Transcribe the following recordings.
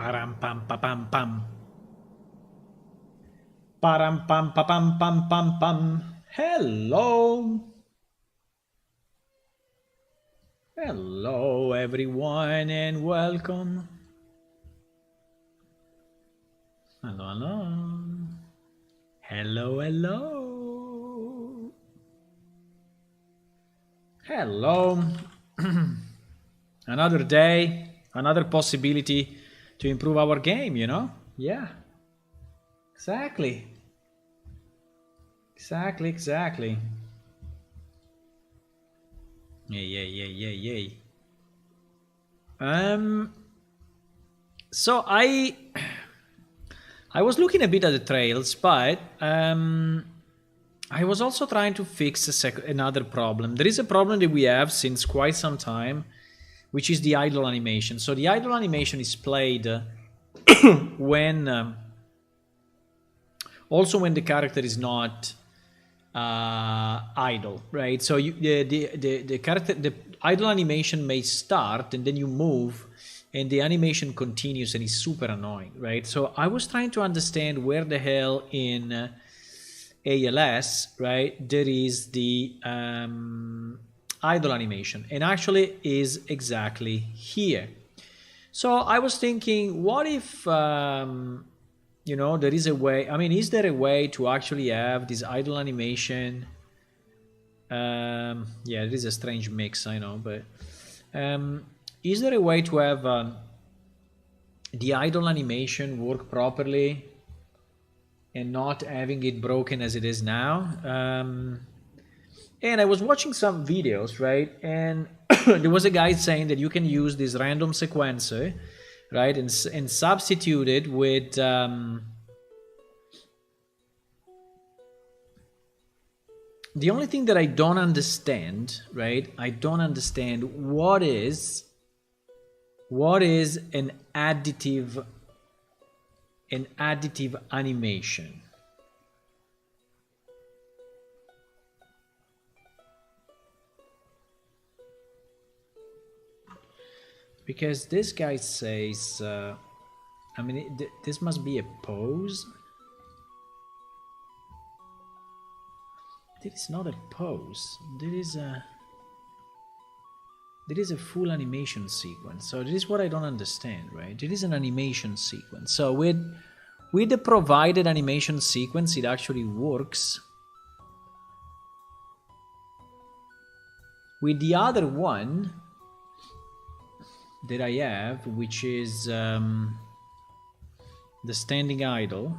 Param pam pa pam pam. Param pam pa pam pam pam pam. Hello. Hello everyone and welcome. Hello, hello. Hello, hello. Hello. Another day, another possibility to improve our game, you know? Yeah. Exactly. Exactly. Yay. So I was looking a bit at the trails, but I was also trying to fix another problem. There is a problem that we have since quite some time, which is the idle animation. So the idle animation is played when also when the character is not idle, right? So the character, the idle animation may start and then you move and the animation continues and is super annoying, right? So I was trying to understand where the hell in ALS, right, there is the idle animation, and actually is exactly here. So I was thinking, what if there is a way, I mean, is there a way to actually have this idle animation? Yeah, it is a strange mix, I know, but is there a way to have the idle animation work properly and not having it broken as it is now? And I was watching some videos, right? And there was a guy saying that you can use this random sequencer, right, and substitute it with the only thing that I don't understand, right? I don't understand what is an additive animation. Because this guy says, I mean, this must be a pose. This is not a pose. There is a full animation sequence. So this is what I don't understand, right? It is an animation sequence. So with the provided animation sequence, it actually works. With the other one that I have, which is the standing idle,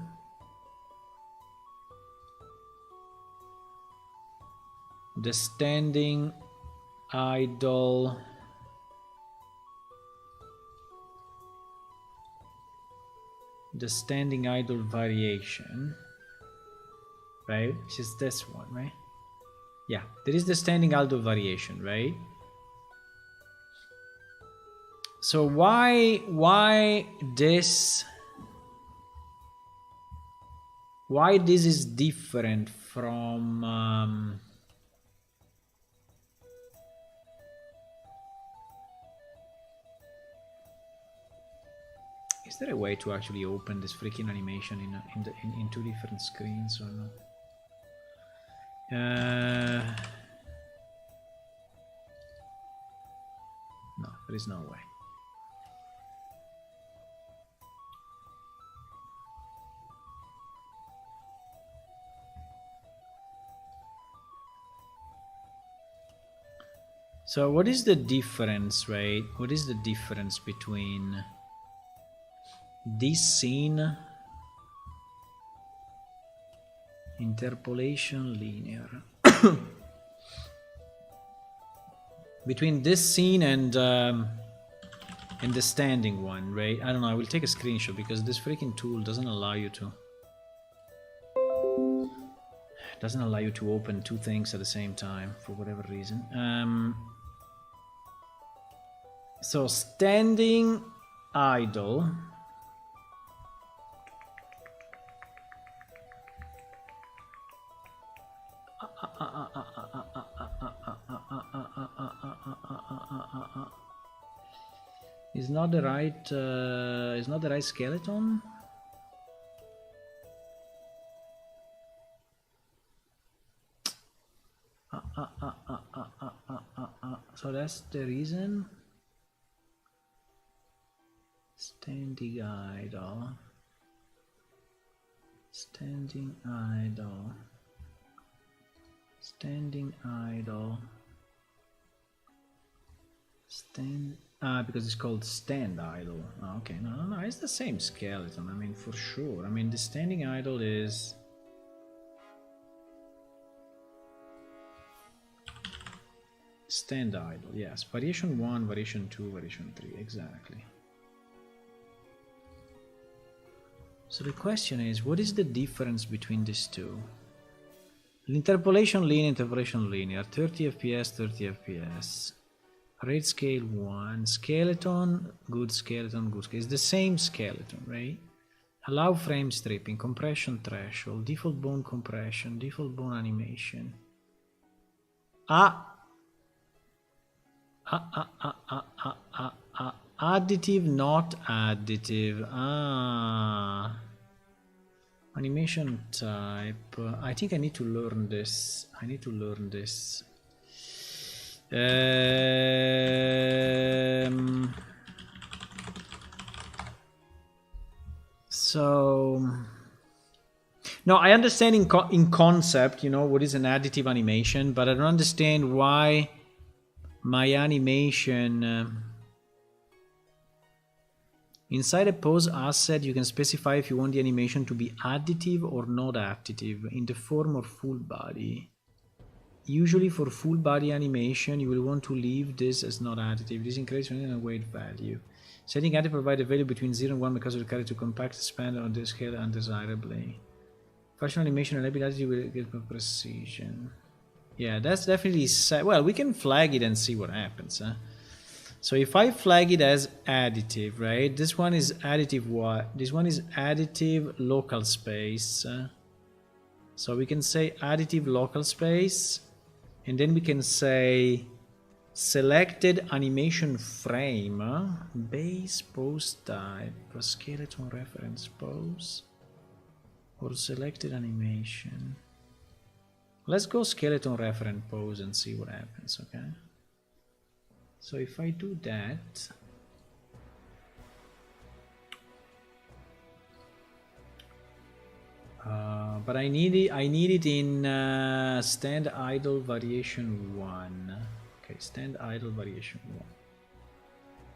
the standing idle variation, right, which is this one, right? Yeah, there is the standing idle variation, right? So why this is different from is there a way to actually open this freaking animation in two different screens or no? No, there is no way. So what is the difference, right? What is the difference between this scene, interpolation, linear, between this scene and the standing one, right? I don't know. I will take a screenshot because this freaking tool doesn't allow you to open two things at the same time for whatever reason. So standing idle Is not the right skeleton. So that's the reason. Standing idle. Standing idle. Standing idle. Because it's called stand idle. Oh, okay, no, it's the same skeleton. I mean, for sure. I mean, the standing idle is stand idle. Yes, variation 1, variation 2, variation 3. Exactly. So the question is, what is the difference between these two? Interpolation linear, interpolation linear. 30 FPS, 30 FPS. Rate scale 1. Skeleton, good skeleton, good skeleton. It's the same skeleton, right? Allow frame stripping, compression threshold, default bone compression, default bone animation. Additive, not additive. Animation type. I think I need to learn this. So no, I understand in concept, you know, what is an additive animation, but I don't understand why my animation inside a pose asset you can specify if you want the animation to be additive or not additive in the form of full body. Usually for full body animation you will want to leave this as not additive. This increases in a weight value. Setting additive provide a value between 0 and 1 because of the character to compact expand on the scale undesirably. Fashion animation and ability will get more precision. Yeah, that's definitely well, we can flag it and see what happens. So if I flag it as additive, right? This one is additive what? This one is additive local space. So we can say additive local space, and then we can say selected animation frame, base pose type, skeleton reference pose, or selected animation. Let's go skeleton reference pose and see what happens, okay? So if I do that, but I need it in stand idle variation 1. Okay, stand idle variation 1.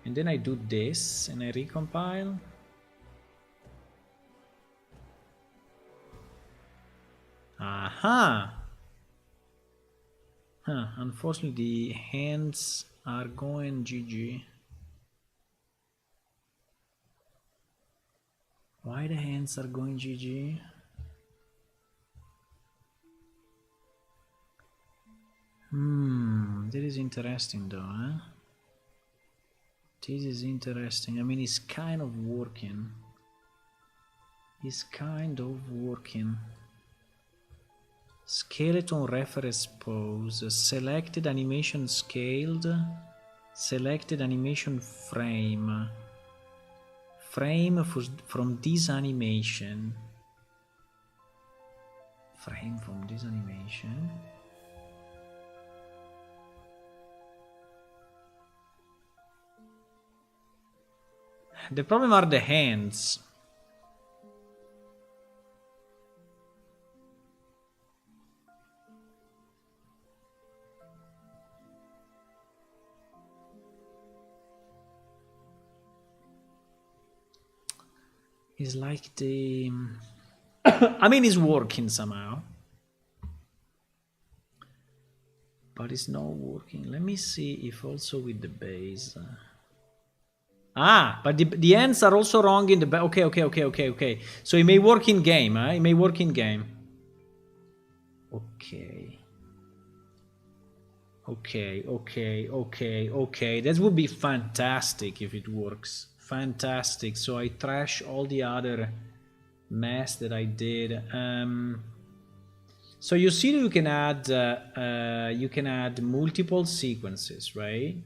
And then I do this and I recompile. Aha! Unfortunately the hands are going GG. Why the hands are going GG? That is interesting though, huh? This is interesting. I mean, it's kind of working. Skeleton reference pose, selected animation scaled, selected animation frame from this animation, The problem are the hands. It's like the I mean, it's working somehow, but it's not working. Let me see if also with the base. But the ends are also wrong in the okay. So it may work in game, huh? It may work in game. Okay. That would be fantastic if it works. Fantastic. So I trash all the other mess that I did. So you see you can add multiple sequences, right?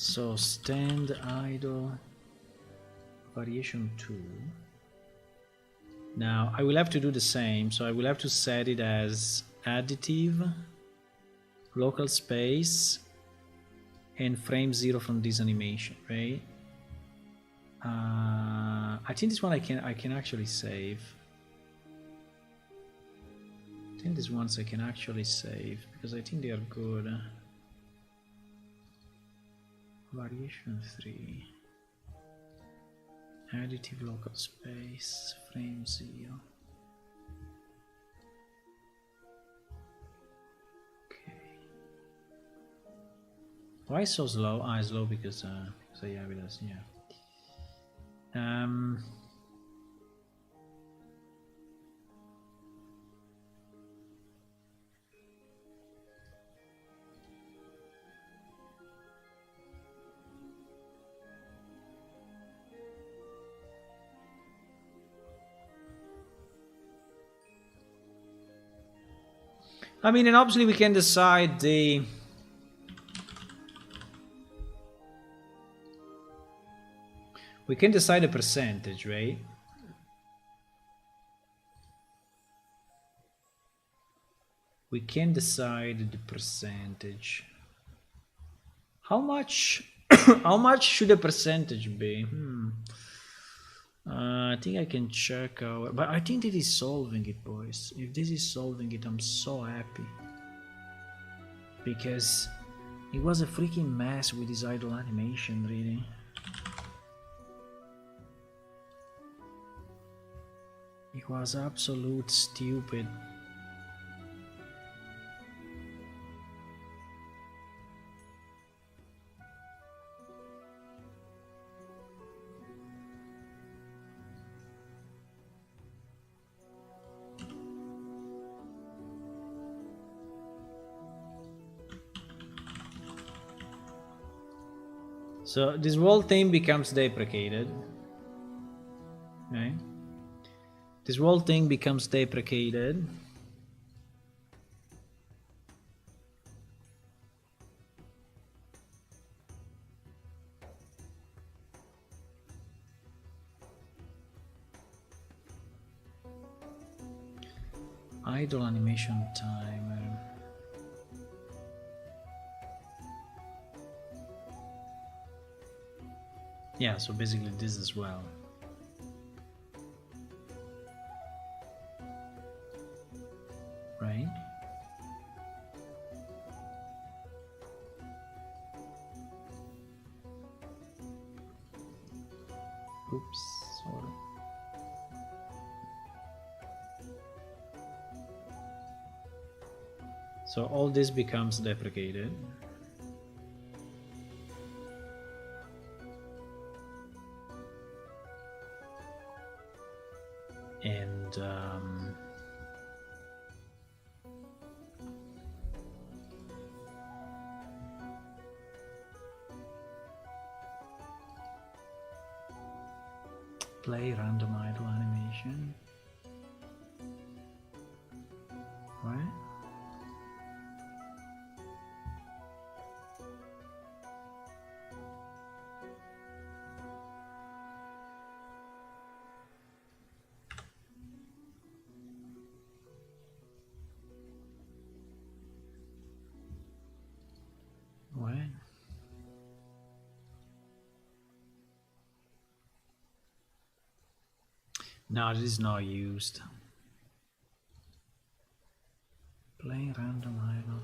So stand idle variation 2. Now I will have to do the same, so I will have to set it as additive, local space, and frame 0 from this animation, right? I think this one I can actually save. I think these ones I can actually save because I think they are good. Variation 3. Additive local space, frame 0. Okay. Why so slow? Ah, slow because I have it as, yeah. I mean, and obviously we can decide the percentage, right? We can decide the percentage. How much how much should the percentage be? I think I can check out, but I think this is solving it, boys. If this is solving it, I'm so happy. Because it was a freaking mess with this idle animation, really. It was absolute stupid. So this whole thing becomes deprecated. Okay. This whole thing becomes deprecated. Idle animation timer. Yeah, so basically this as well. Right? Oops, sorry. So all this becomes deprecated. And play random idle animation. Right? What? No, this is not used. Play random idle.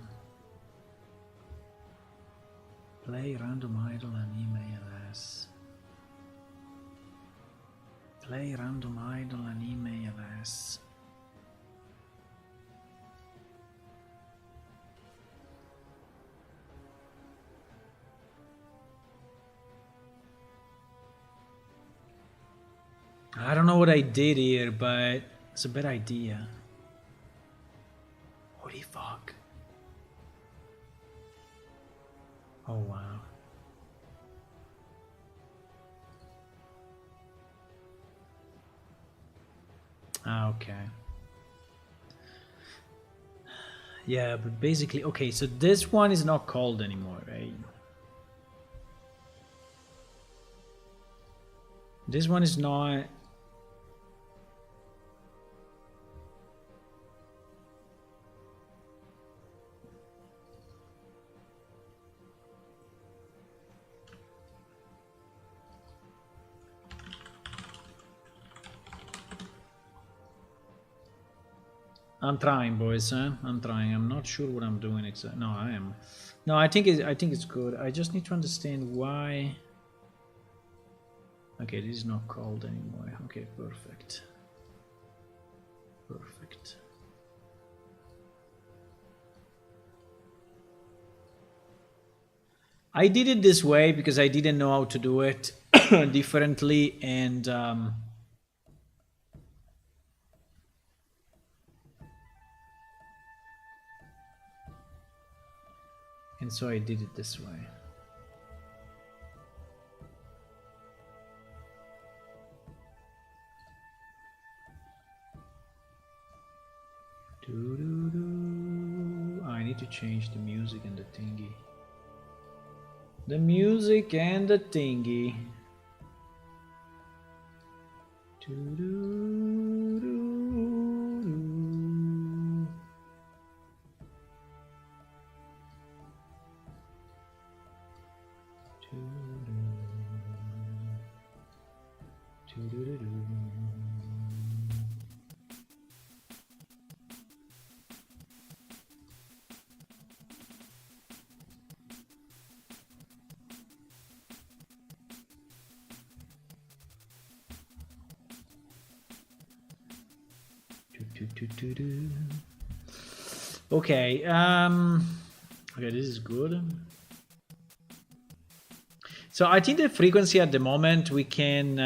Play random idle anime ALS. Play random idle anime ALS. I don't know what I did here, but it's a bad idea. Holy fuck. Oh wow. Ah, okay. Yeah, but basically, okay, so this one is not called anymore, right? This one is not. I'm trying, boys. Huh? I'm trying. I'm not sure what I'm doing exactly. No, I am. No, I think it's good. I just need to understand why. Okay, this is not called anymore. Okay, perfect. Perfect. I did it this way because I didn't know how to do it differently, and so I did it this way. I need to change the music and the thingy. The music and the thingy. Okay, okay, this is good. So I think the frequency at the moment we can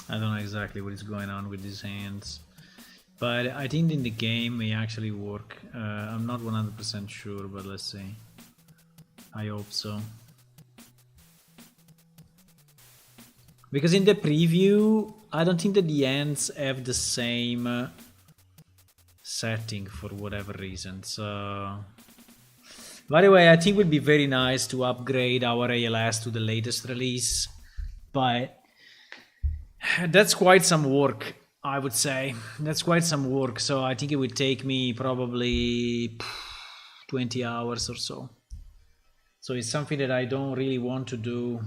I don't know exactly what is going on with these hands, but I think in the game they actually work. I'm not 100% sure, but let's see. I hope so. Because in the preview, I don't think that the hands have the same setting for whatever reason. So, by the way, I think it would be very nice to upgrade our ALS to the latest release, but that's quite some work, I would say. That's quite some work, so I think it would take me probably 20 hours or so. So it's something that I don't really want to do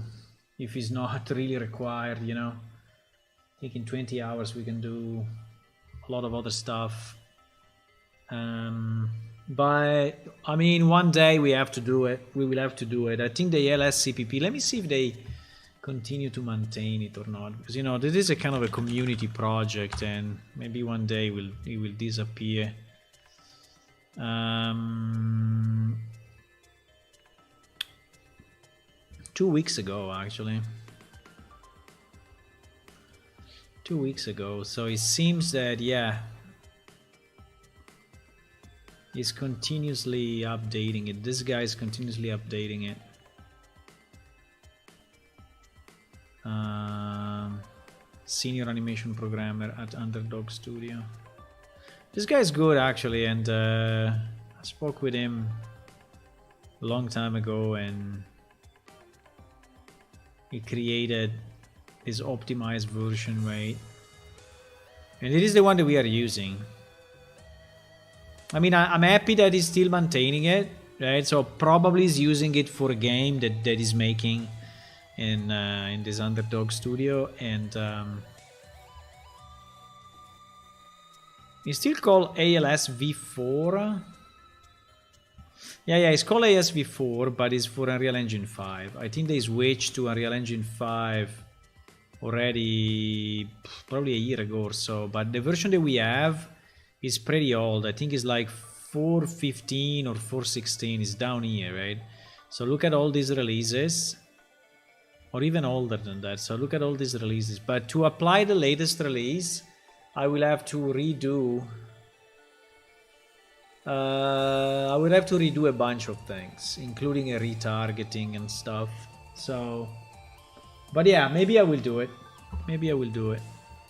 if it's not really required, you know. I think in 20 hours we can do a lot of other stuff. But I mean, one day we have to do it. We will have to do it. I think the ALS CPP, let me see if they continue to maintain it or not, because you know this is a kind of a community project and maybe one day it will disappear. 2 weeks ago, actually. 2 weeks ago, so it seems that, yeah, he's continuously updating it. This guy is continuously updating it. Senior animation programmer at Underdog Studio. This guy is good, actually, and I spoke with him a long time ago, and he created his optimized version, right? And it is the one that we are using. I mean, I'm happy that he's still maintaining it, right? So probably he's using it for a game that he's making in this Underdog Studio, and it's still called ALS V4. Yeah, it's called ALS V4, but it's for Unreal Engine 5. I think they switched to Unreal Engine 5 already probably a year ago or so, but the version that we have is pretty old. I think it's like 4.15 or 4.16. It's down here, right? So look at all these releases, or even older than that. So look at all these releases, but to apply the latest release, I will have to redo a bunch of things, including a retargeting and stuff. So, but yeah, maybe I will do it. Maybe I will do it.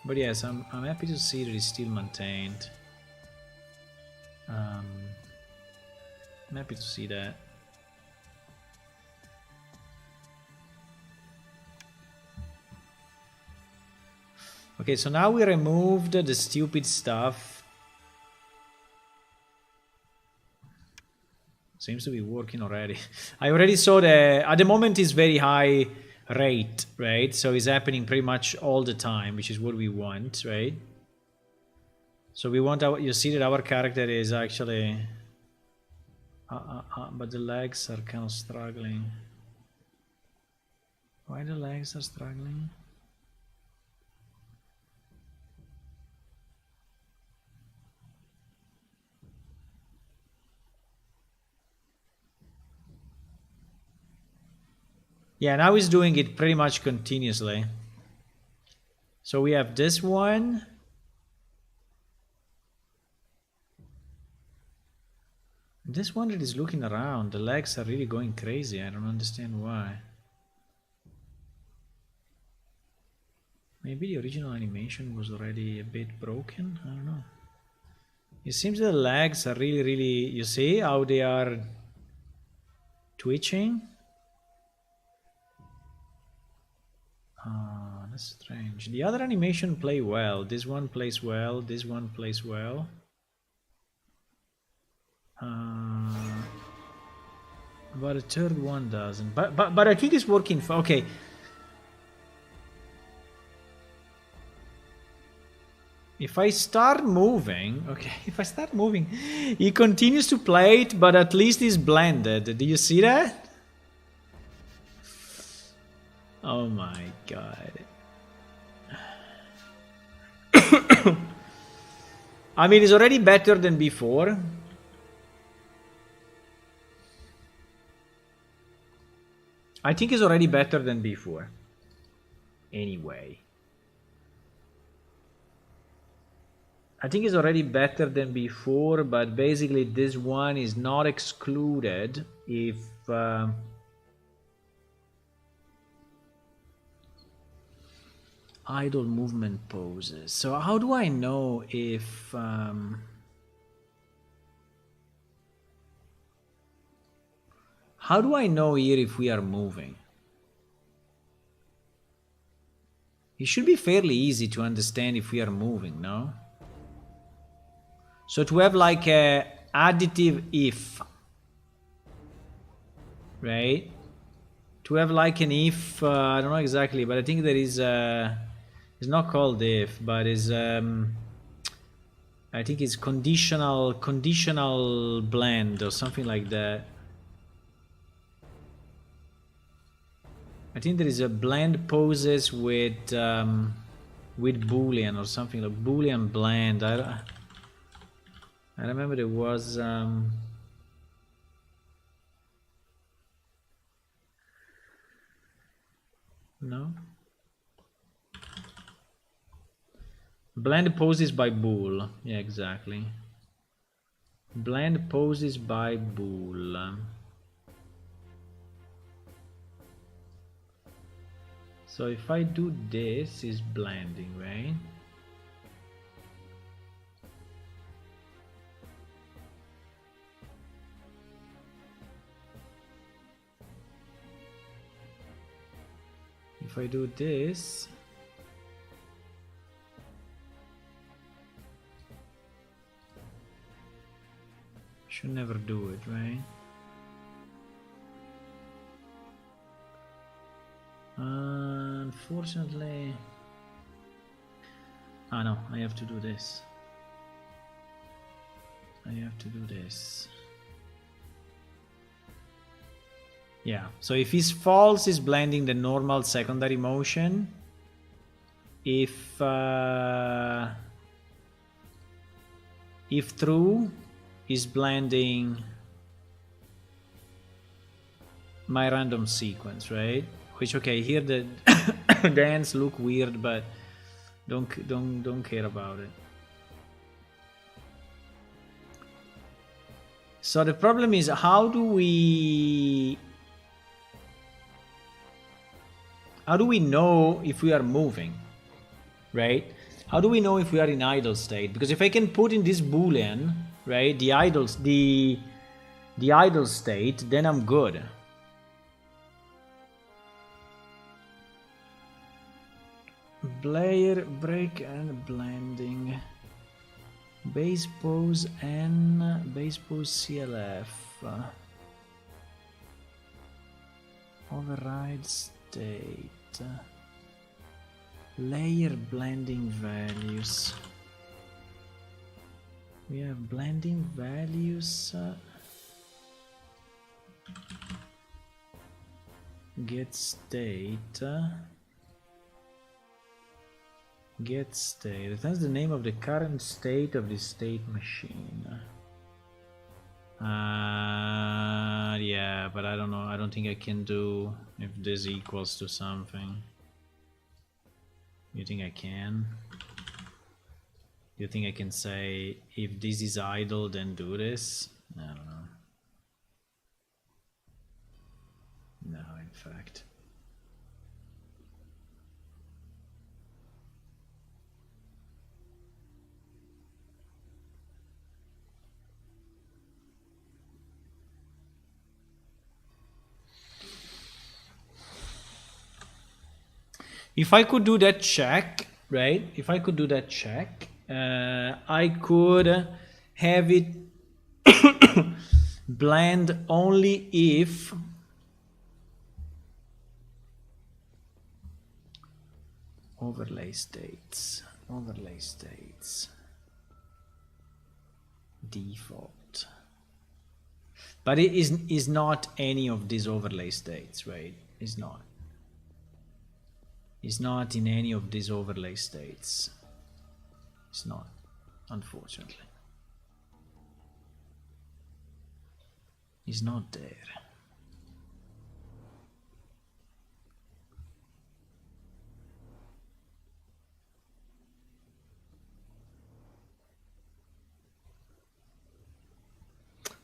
But yes, I'm happy to see that it's still maintained. I'm happy to see that. Okay, so now we removed the stupid stuff. Seems to be working already. I already saw at the moment it's very high rate, right? So it's happening pretty much all the time, which is what we want, right? So we want you see that our character is actually, but the legs are kind of struggling. Why the legs are struggling? Yeah, now he's doing it pretty much continuously. So we have this one. This one that is looking around, the legs are really going crazy. I don't understand why. Maybe the original animation was already a bit broken. I don't know. It seems the legs are really, you see how they are twitching? That's strange. The other animation play well. This one plays well. This one plays well. But the third one doesn't. But I think it's working. Okay. If I start moving, okay, if I start moving, he continues to play it, but at least it's blended. Do you see that? Oh my god. I mean, it's already better than before. I think it's already better than before. Anyway. I think it's already better than before, but basically this one is not excluded if idle movement poses. So how do I know if how do I know here if we are moving? It should be fairly easy to understand if we are moving, no? So to have like a additive if, right? To have like an if, I don't know exactly, but I think there is it's not called if, but is I think it's conditional blend or something like that. I think there is a blend poses with Boolean or something like Boolean blend. I remember there was no blend poses by bool. Yeah, exactly. Blend poses by bool. So if I do this, is blending, right? If I do this, should never do it, right? Unfortunately, no, I have to do this. I have to do this. Yeah, so if it's false, it's blending the normal secondary motion. if true is blending my random sequence, right? Which, okay, here the the ends look weird, but don't care about it. So the problem is, how do we know if we are moving, right? How do we know if we are in idle state? Because if I can put in this boolean, right, the idle state, then I'm good. Player break and blending, base pose N, base pose CLF, override state, layer blending values. We have blending values, get state, get state. That's the name of the current state of the state machine. Yeah, but I don't know. I don't think I can do if this equals to something. You think I can? You think I can say if this is idle, then do this? I don't know. No, in fact. If I could do that check, right? If I could do that check, I could have it blend only if overlay states, default. But it is not any of these overlay states, right? It's not. It's not in any of these overlay states. It's not, unfortunately. It's not there.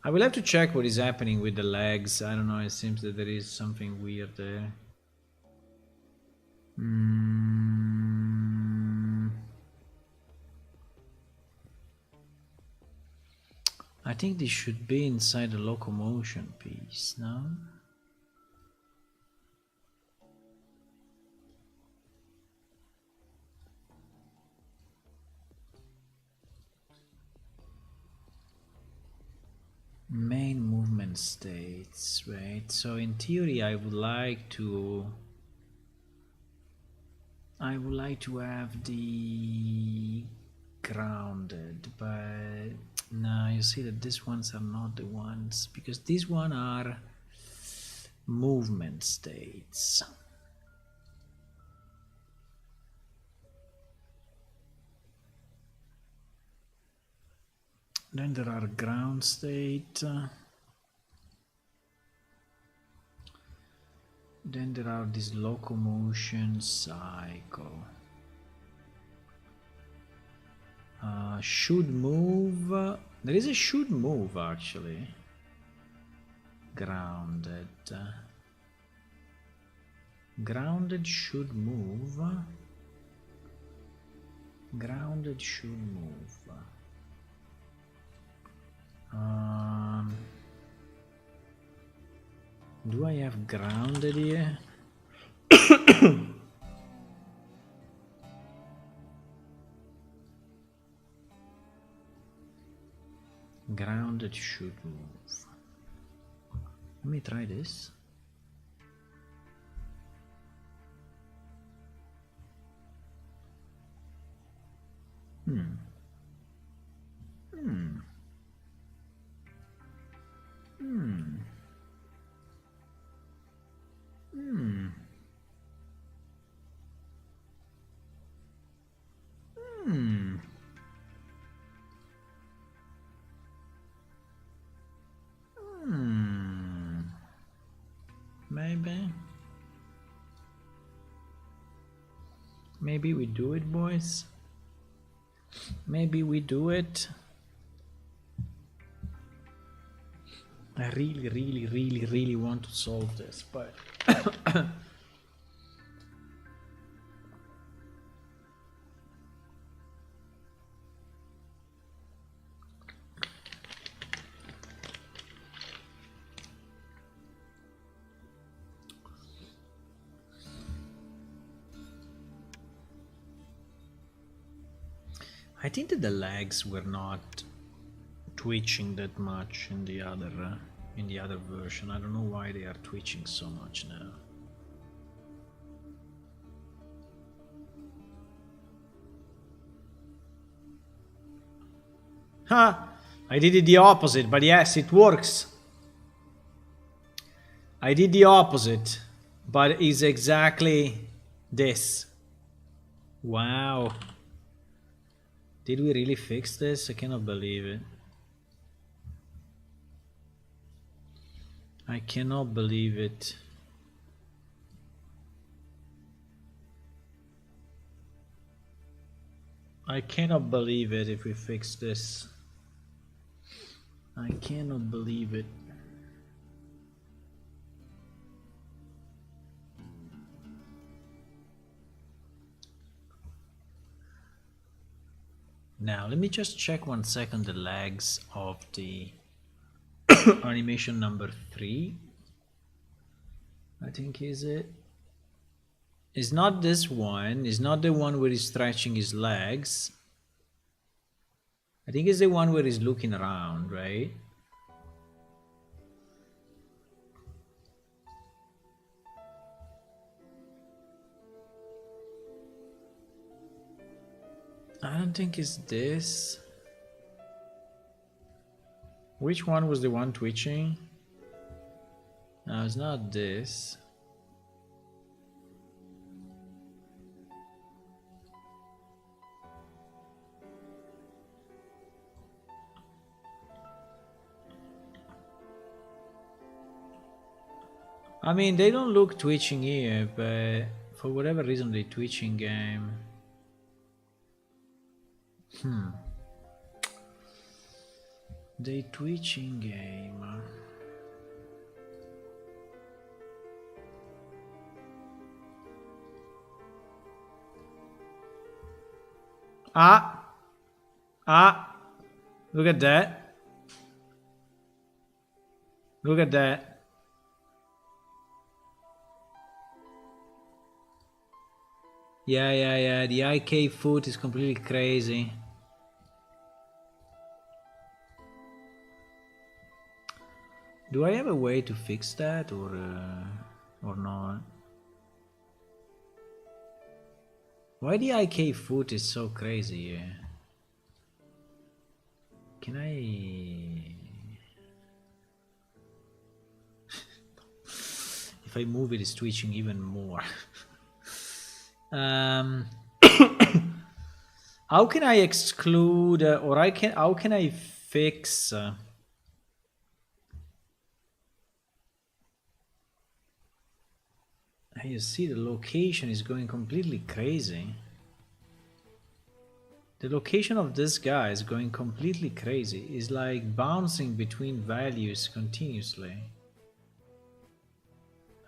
I will have to check what is happening with the legs. I don't know, it seems that there is something weird there. I think this should be inside the locomotion piece, no? Main movement states, right? So in theory I would like to have the grounded, but now you see that these ones are not the ones, because these one are movement states. Then there are ground state. Then there are this locomotion cycle. Should move. There is a should move actually. Grounded. Grounded should move. Grounded should move. Do I have grounded here? Grounded should move. Let me try this. Maybe. Maybe we do it, boys. Maybe we do it. I really want to solve this, but I think that the legs were not twitching that much in the other version. I don't know why they are twitching so much now. Ha! I did it the opposite, but yes, it works. I did the opposite, but it's exactly this. Wow. Did we really fix this? I cannot believe it. I cannot believe it. I cannot believe it if we fix this. I cannot believe it. Now, let me just check 1 second the legs of the animation number 3. I think is it. It's not this one. It's not the one where he's stretching his legs. I think it's the one where he's looking around, right? I don't think it's this. Which one was the one twitching? No, it's not this. I mean, they don't look twitching here, but for whatever reason they twitching game. They twitching game. Look at that. Look at that. Yeah. The IK foot is completely crazy. Do I have a way to fix that or not? Why the IK foot is so crazy? Can I? If I move it, it's twitching even more. How can I exclude or how can I fix? You see, the location is going completely crazy. The location of this guy is going completely crazy. It's like bouncing between values continuously.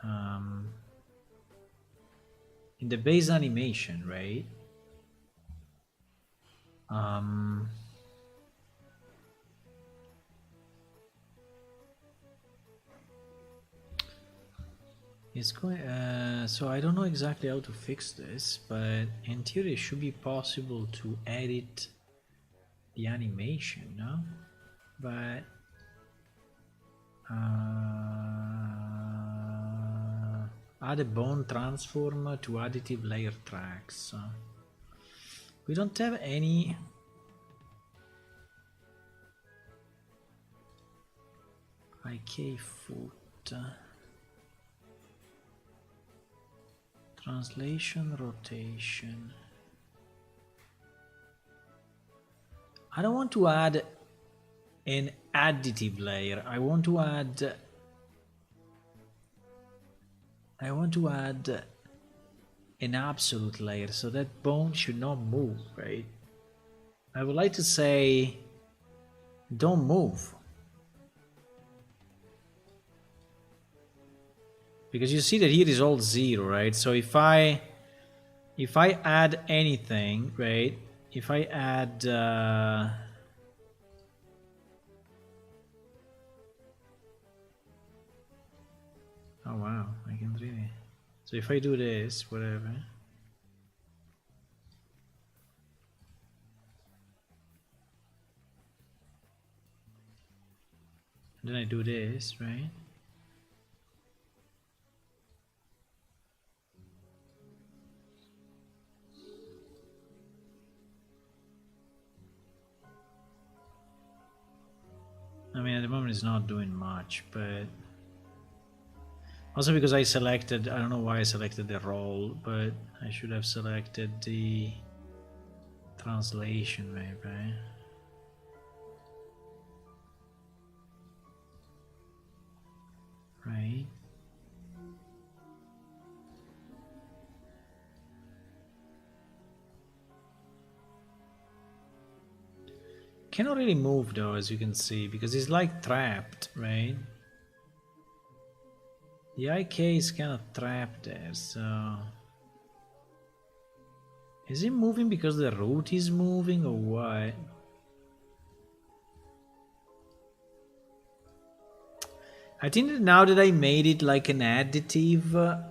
In the base animation, right? It's going. So I don't know exactly how to fix this, but in theory, it should be possible to edit the animation, no? But add a bone transform to additive layer tracks. We don't have any. IK foot. Translation, rotation. I don't want to add an additive layer. I want to add I want to add an absolute layer, so that bone should not move, right? I would like to say, don't move. Because you see that here is all 0, right? So if I add anything, right? If I add oh wow, I can really. So if I do this, whatever. Then I do this, right? I mean, at the moment it's not doing much, but also because I selected, I don't know why I selected the role, but I should have selected the translation maybe. Right? Cannot really move though, as you can see, because he's like trapped, right? The IK is kind of trapped there, so... Is he moving because the root is moving or what? I think that now that I made it like an additive...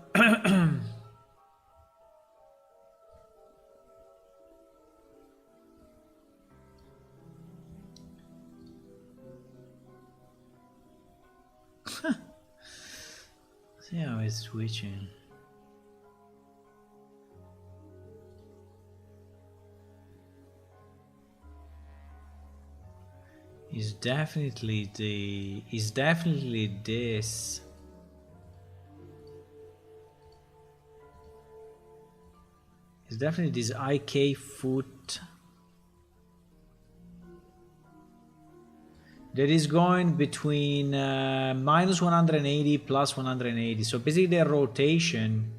See how it's switching. It's definitely this. It's definitely this IK foot that is going between minus 180 plus 180. So basically their rotation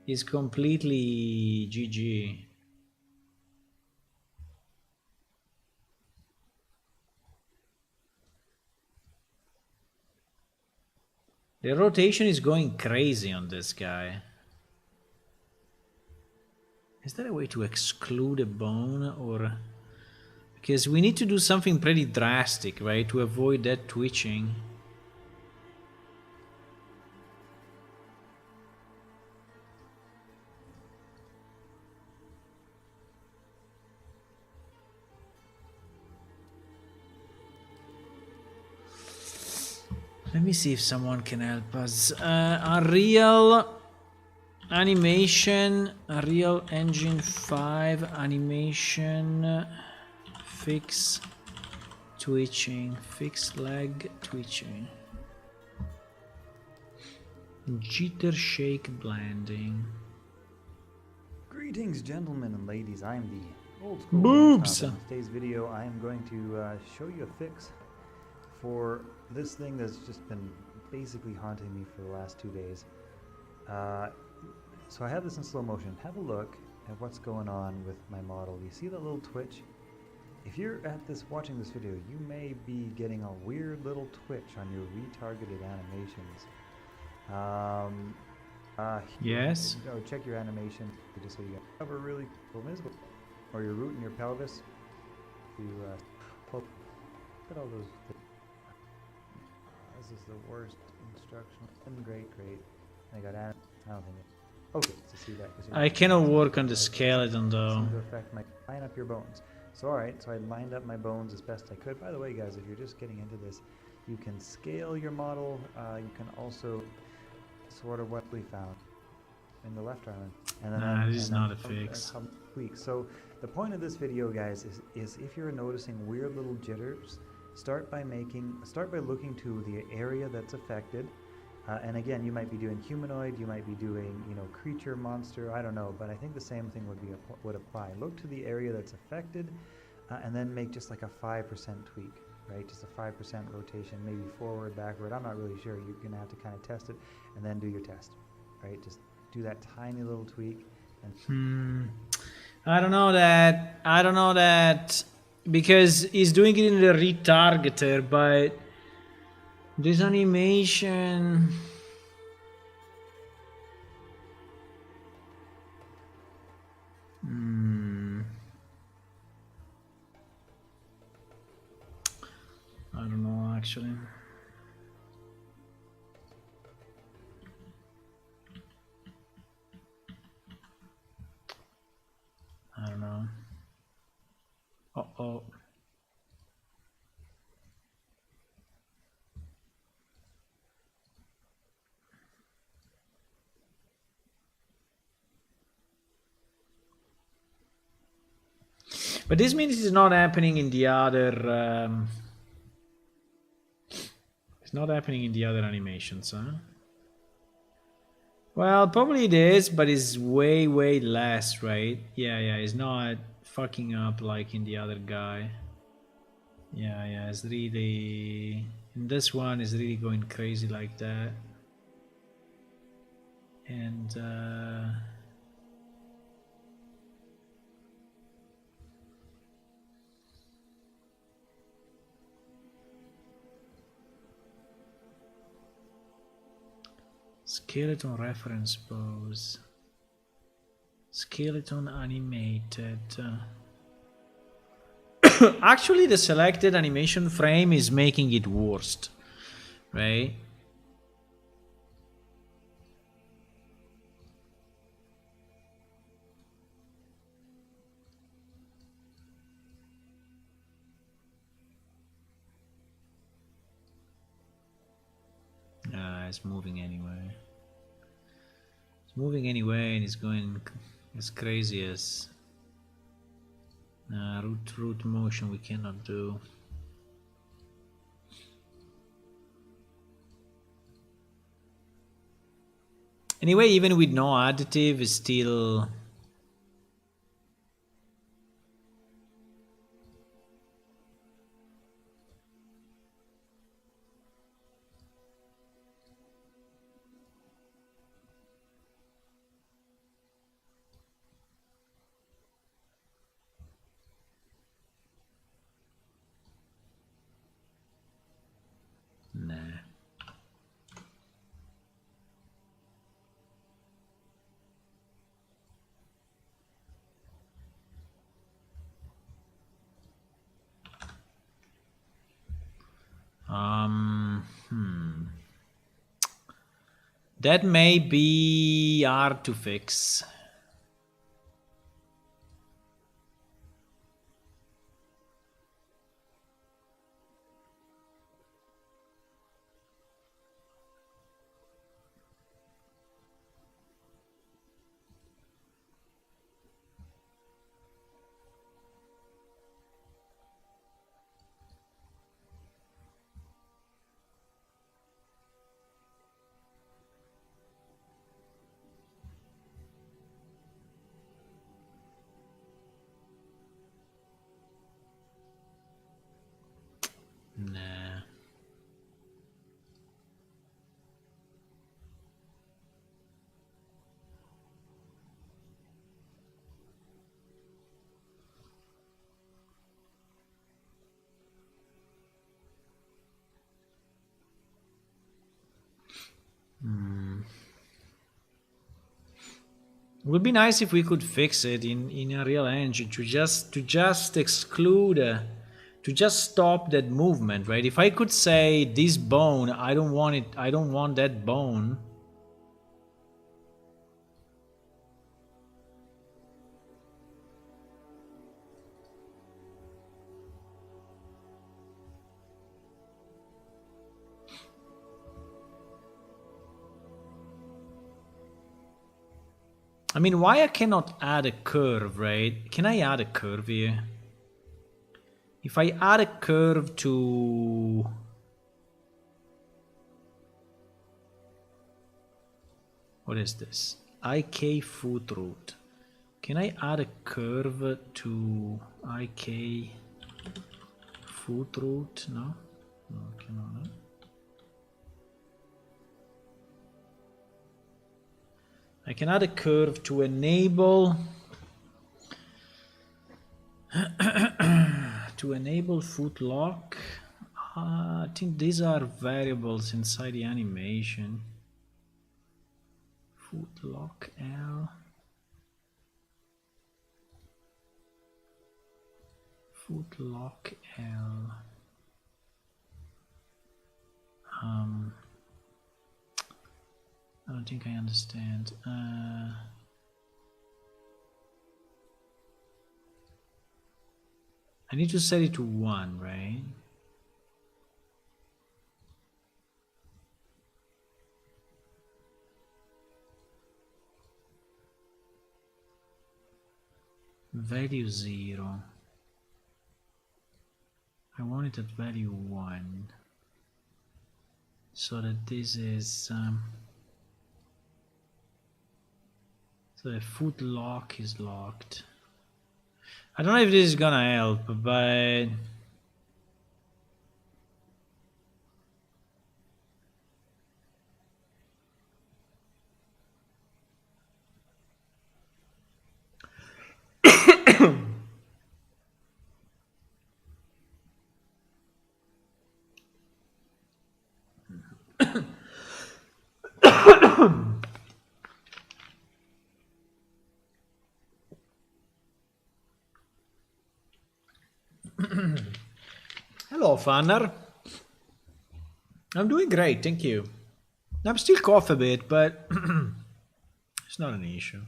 is completely GG. The rotation is going crazy on this guy. Is there a way to exclude a bone or... Because we need to do something pretty drastic, right? To avoid that twitching. Let me see if someone can help us. Unreal Animation, Unreal Engine 5 animation, fix twitching, fix lag twitching, jitter shake blending. Greetings, gentlemen and ladies. I am the old school Boobs. In today's video, I am going to show you a fix for this thing that's just been basically haunting me for the last 2 days. So I have this in slow motion. Have a look at what's going on with my model. You see that little twitch? If you're at this watching this video, you may be getting a weird little twitch on your retargeted animations. Yes. Go check your animation just so you get cover really visible, or your root and your pelvis. You look at all those. This is the worst instruction. Great. I got I don't think. Okay, so see that. I cannot work on the skeleton though. To affect my line up your bones. So alright, so I lined up my bones as best I could. By the way, guys, if you're just getting into this, you can scale your model. You can also sort of what we found in the left arm. And then this is not a fix. So the point of this video, guys, is if you're noticing weird little jitters, start by looking to the area that's affected. And again, you might be doing humanoid, you might be doing, creature, monster, I don't know, but I think the same thing would apply. Look to the area that's affected, and then make just like a 5% tweak. right? Just a 5% rotation, maybe forward, backward. I'm not really sure. You're going to have to kind of test it and then do your test, right? Just do that tiny little tweak. And I don't know that. I don't know that because he's doing it in the retargeter, but this animation. I don't know actually. I don't know. Uh-oh. But this means it's not happening in the other. It's not happening in the other animations, huh? Well, probably it is, but it's way, way less, right? Yeah, it's not fucking up like in the other guy. Yeah, it's really... In this one, it's really going crazy like that. And... skeleton reference pose. Skeleton animated. Actually, the selected animation frame is making it worst, right? It's moving anyway. It's moving anyway, and it's going as crazy as root motion. We cannot do. Anyway, even with no additive, it's still. Nah. That may be hard to fix. Nah. It would be nice if we could fix it in a real engine to just exclude to just stop that movement, right? If I could say this bone, I don't want it, I don't want that bone. I mean, why I cannot add a curve, right? Can I add a curve here? If I add a curve to... What is this? IK foot root. Can I add a curve to IK foot root, no? Okay, no. I can add a curve to enable foot lock. I think these are variables inside the animation. Foot lock L. Foot lock L. I don't think I understand. I need to set it to 1, right? Value 0. I want it at value 1. So that this is... so the foot lock is locked. I don't know if this is gonna help, but... Hello, Fanner. I'm doing great, thank you. I'm still cough a bit, but it's not an issue.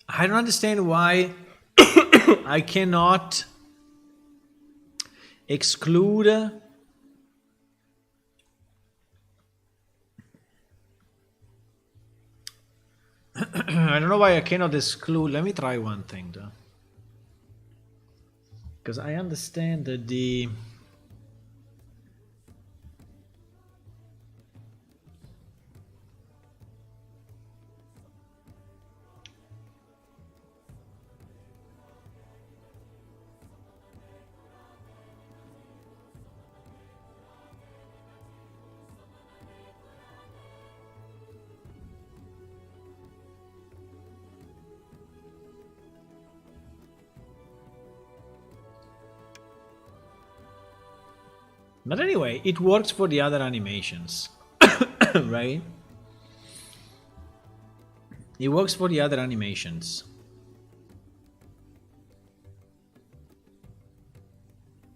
I don't understand why I cannot exclude I don't know why I cannot exclude. Let me try one thing though, because I understand that the but anyway, it works for the other animations, right? It works for the other animations.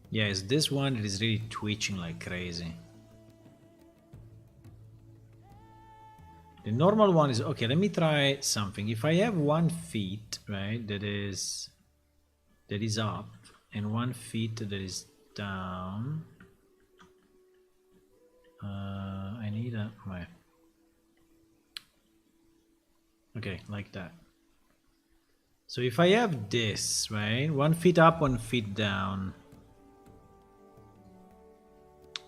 Yes, this one it is really twitching like crazy. The normal one is okay. Let me try something. If I have 1 feet, right, that is up, and 1 feet that is down. I need a right. Okay, like that. So if I have this, right, 1 feet up, 1 feet down.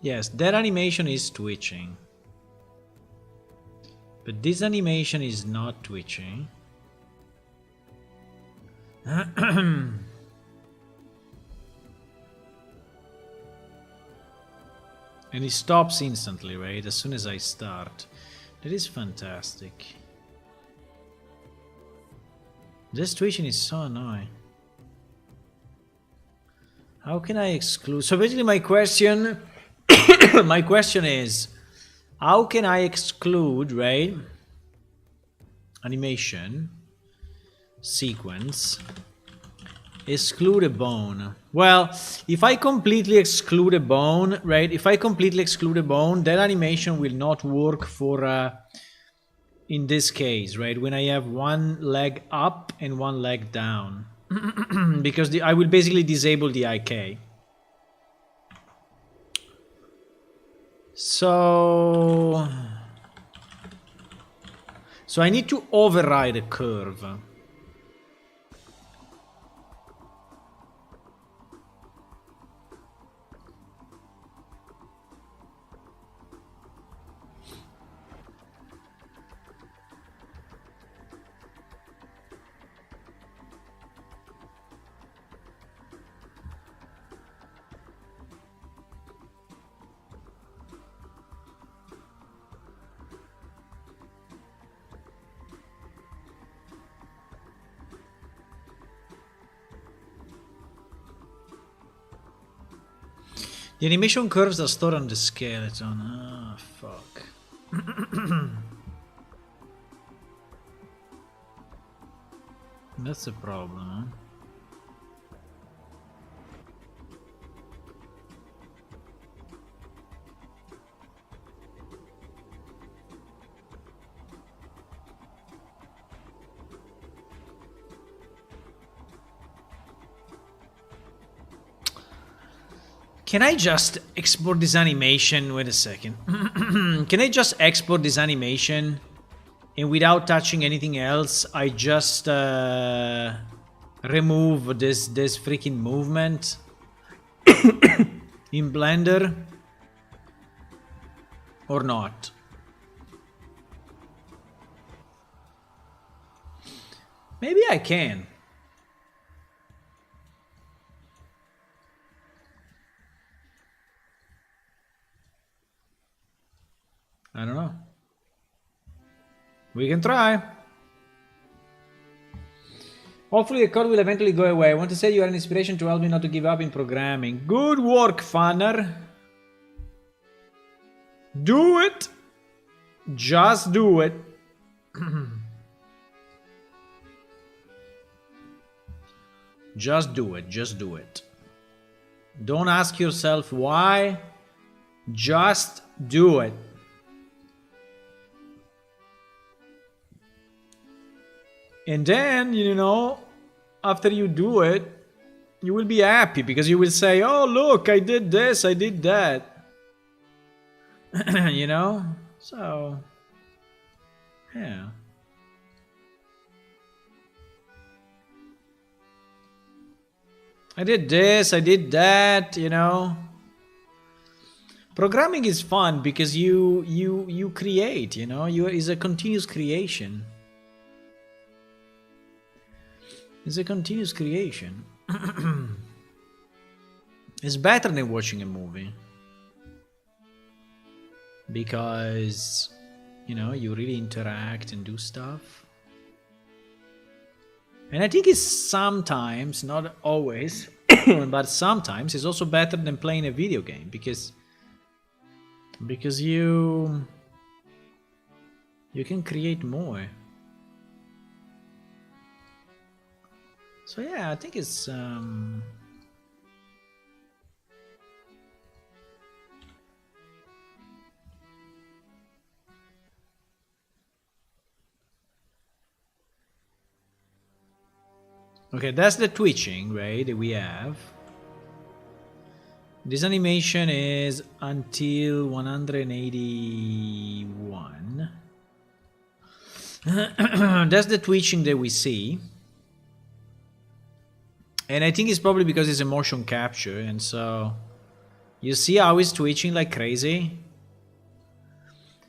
Yes, that animation is twitching. But this animation is not twitching. And it stops instantly, right? As soon as I start. That is fantastic. This twitching is so annoying. How can I exclude? So basically my question my question is, how can I exclude, right? Animation sequence. Exclude a bone. Well, if I completely exclude a bone, right? If I completely exclude a bone, that animation will not work for in this case, right? When I have 1 leg up and 1 leg down. Because I will basically disable the IK. So I need to override a curve. The animation curves are stored on the skeleton. Ah, fuck. That's a problem, huh? Can I just export this animation? Wait a second. Can I just export this animation and without touching anything else, I just remove this freaking movement in Blender or not? Maybe I can. I don't know. We can try. Hopefully the code will eventually go away. I want to say you are an inspiration to help me not to give up in programming. Good work, Funner. Do it. Just do it. Just do it. Just do it. Don't ask yourself why. Just do it. And then, you know, after you do it, you will be happy because you will say, oh, look, I did this, I did that. You know? So, yeah. I did this, I did that, you know? Programming is fun because you create, you know? It's a continuous creation. It's a continuous creation. It's better than watching a movie. Because, you know, you really interact and do stuff. And I think it's sometimes, not always, but sometimes it's also better than playing a video game. Because you can create more. So yeah, I think it's okay, that's the twitching, right, that we have. This animation is until 181. That's the twitching that we see. And I think it's probably because it's a motion capture, and so you see how it's twitching like crazy.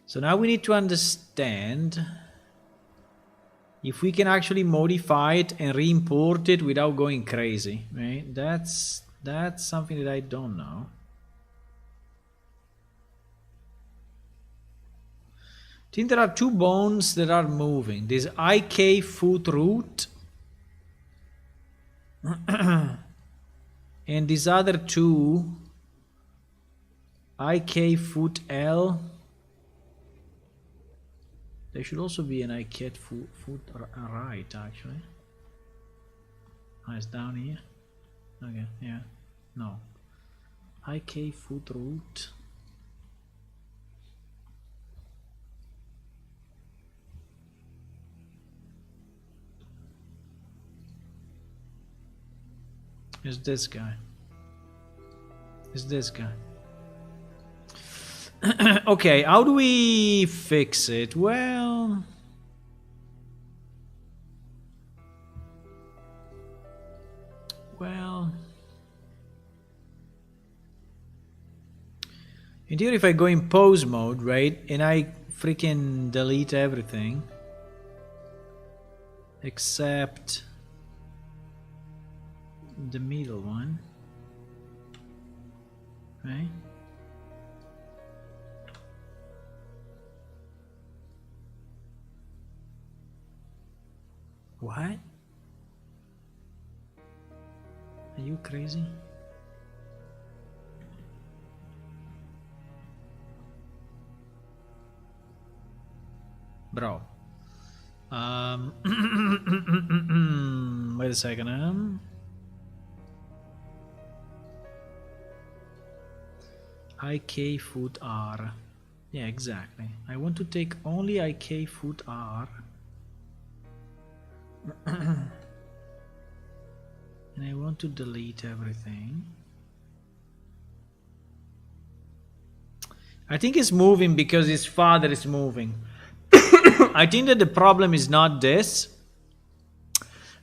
So now we need to understand if we can actually modify it and re-import it without going crazy, right? That's something that I don't know. I think there are two bones that are moving. This IK foot root and these other two, IK foot L. There should also be an IK foot right, actually. Oh, it's down here. Okay, yeah. No. IK foot root. It's this guy. It's this guy. Okay, how do we fix it? Well, in theory, if I go in pose mode, right, and I freaking delete everything except the middle one, right? What? Are you crazy? Bro. Wait a second. IK foot R. Yeah, exactly. I want to take only IK foot R. And I want to delete everything. I think he's moving because his father is moving. I think that the problem is not this,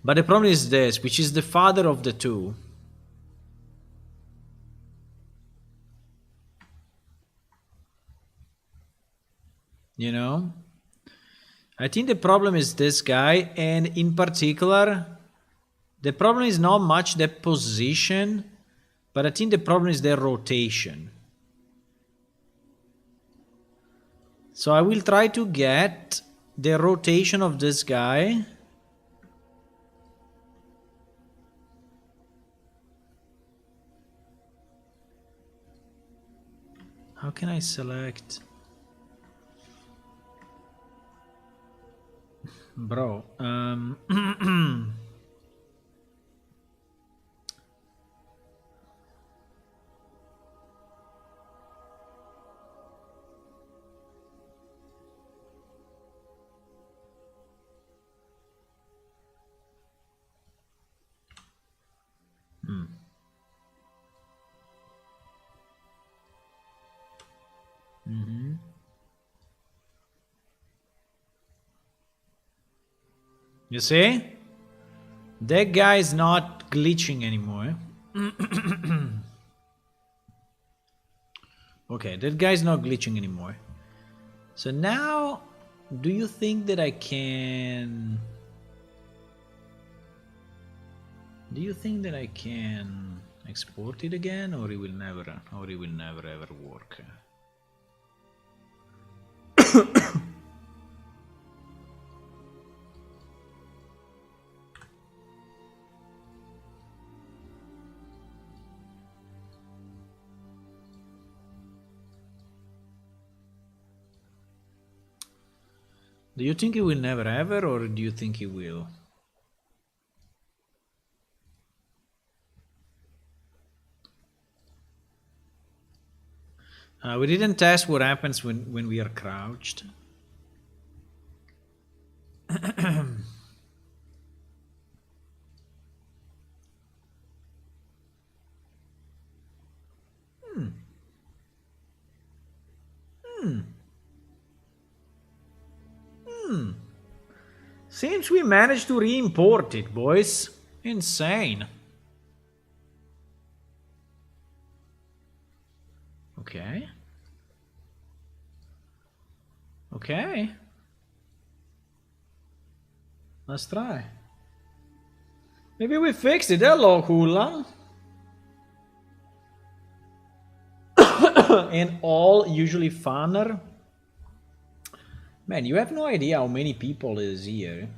but the problem is this, which is the father of the two. You know? I think the problem is this guy, and in particular, the problem is not much the position, but I think the problem is the rotation. So I will try to get the rotation of this guy. How can I select? Bro, You see? That guy is not glitching anymore. Okay, that guy is not glitching anymore. So now, do you think that I can... Do you think that I can export it again, or it will never ever work? Do you think it will never ever, or do you think it will? We didn't test what happens when we are crouched. Seems we managed to re-import it, boys. Insane. Okay. Okay. Let's try. Maybe we fixed it. Hello, Hula. And all usually funner. Man, you have no idea how many people is here.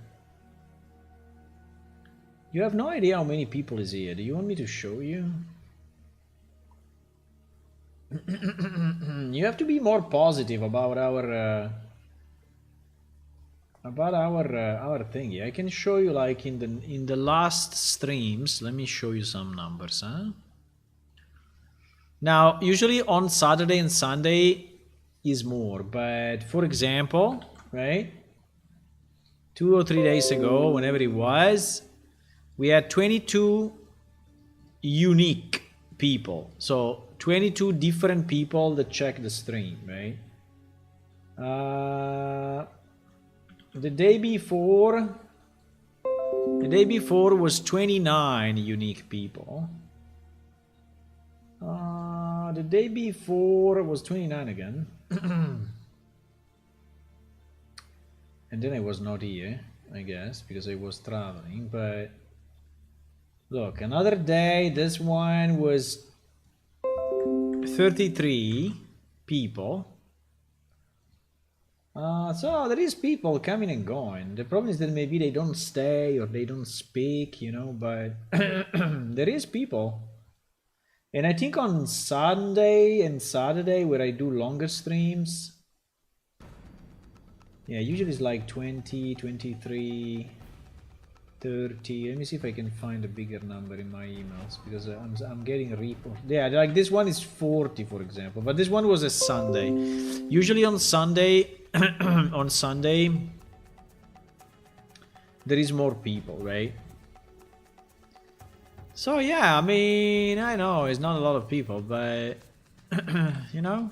You have no idea how many people is here. Do you want me to show you? You have to be more positive about our thingy. I can show you like in the last streams. Let me show you some numbers, huh? Now, usually on Saturday and Sunday is more, but for example, right? 2 or 3 days ago, whenever it was, we had 22 unique people. So 22 different people that check the stream, right? The day before was 29 unique people. The day before was 29 again. And then I was not here, I guess, because I was traveling. But look, another day, this one was 33 people. So there is people coming and going. The problem is that maybe they don't stay or they don't speak, you know, but there is people. And I think on Sunday and Saturday, where I do longer streams, Yeah, usually it's like 20, 23, 30. Let me see if I can find a bigger number in my emails, because I'm getting reports. Yeah, like this one is 40, for example, but this one was a Sunday. Usually on Sunday, on Sunday, there is more people, right? So yeah, I mean, I know it's not a lot of people, but you know,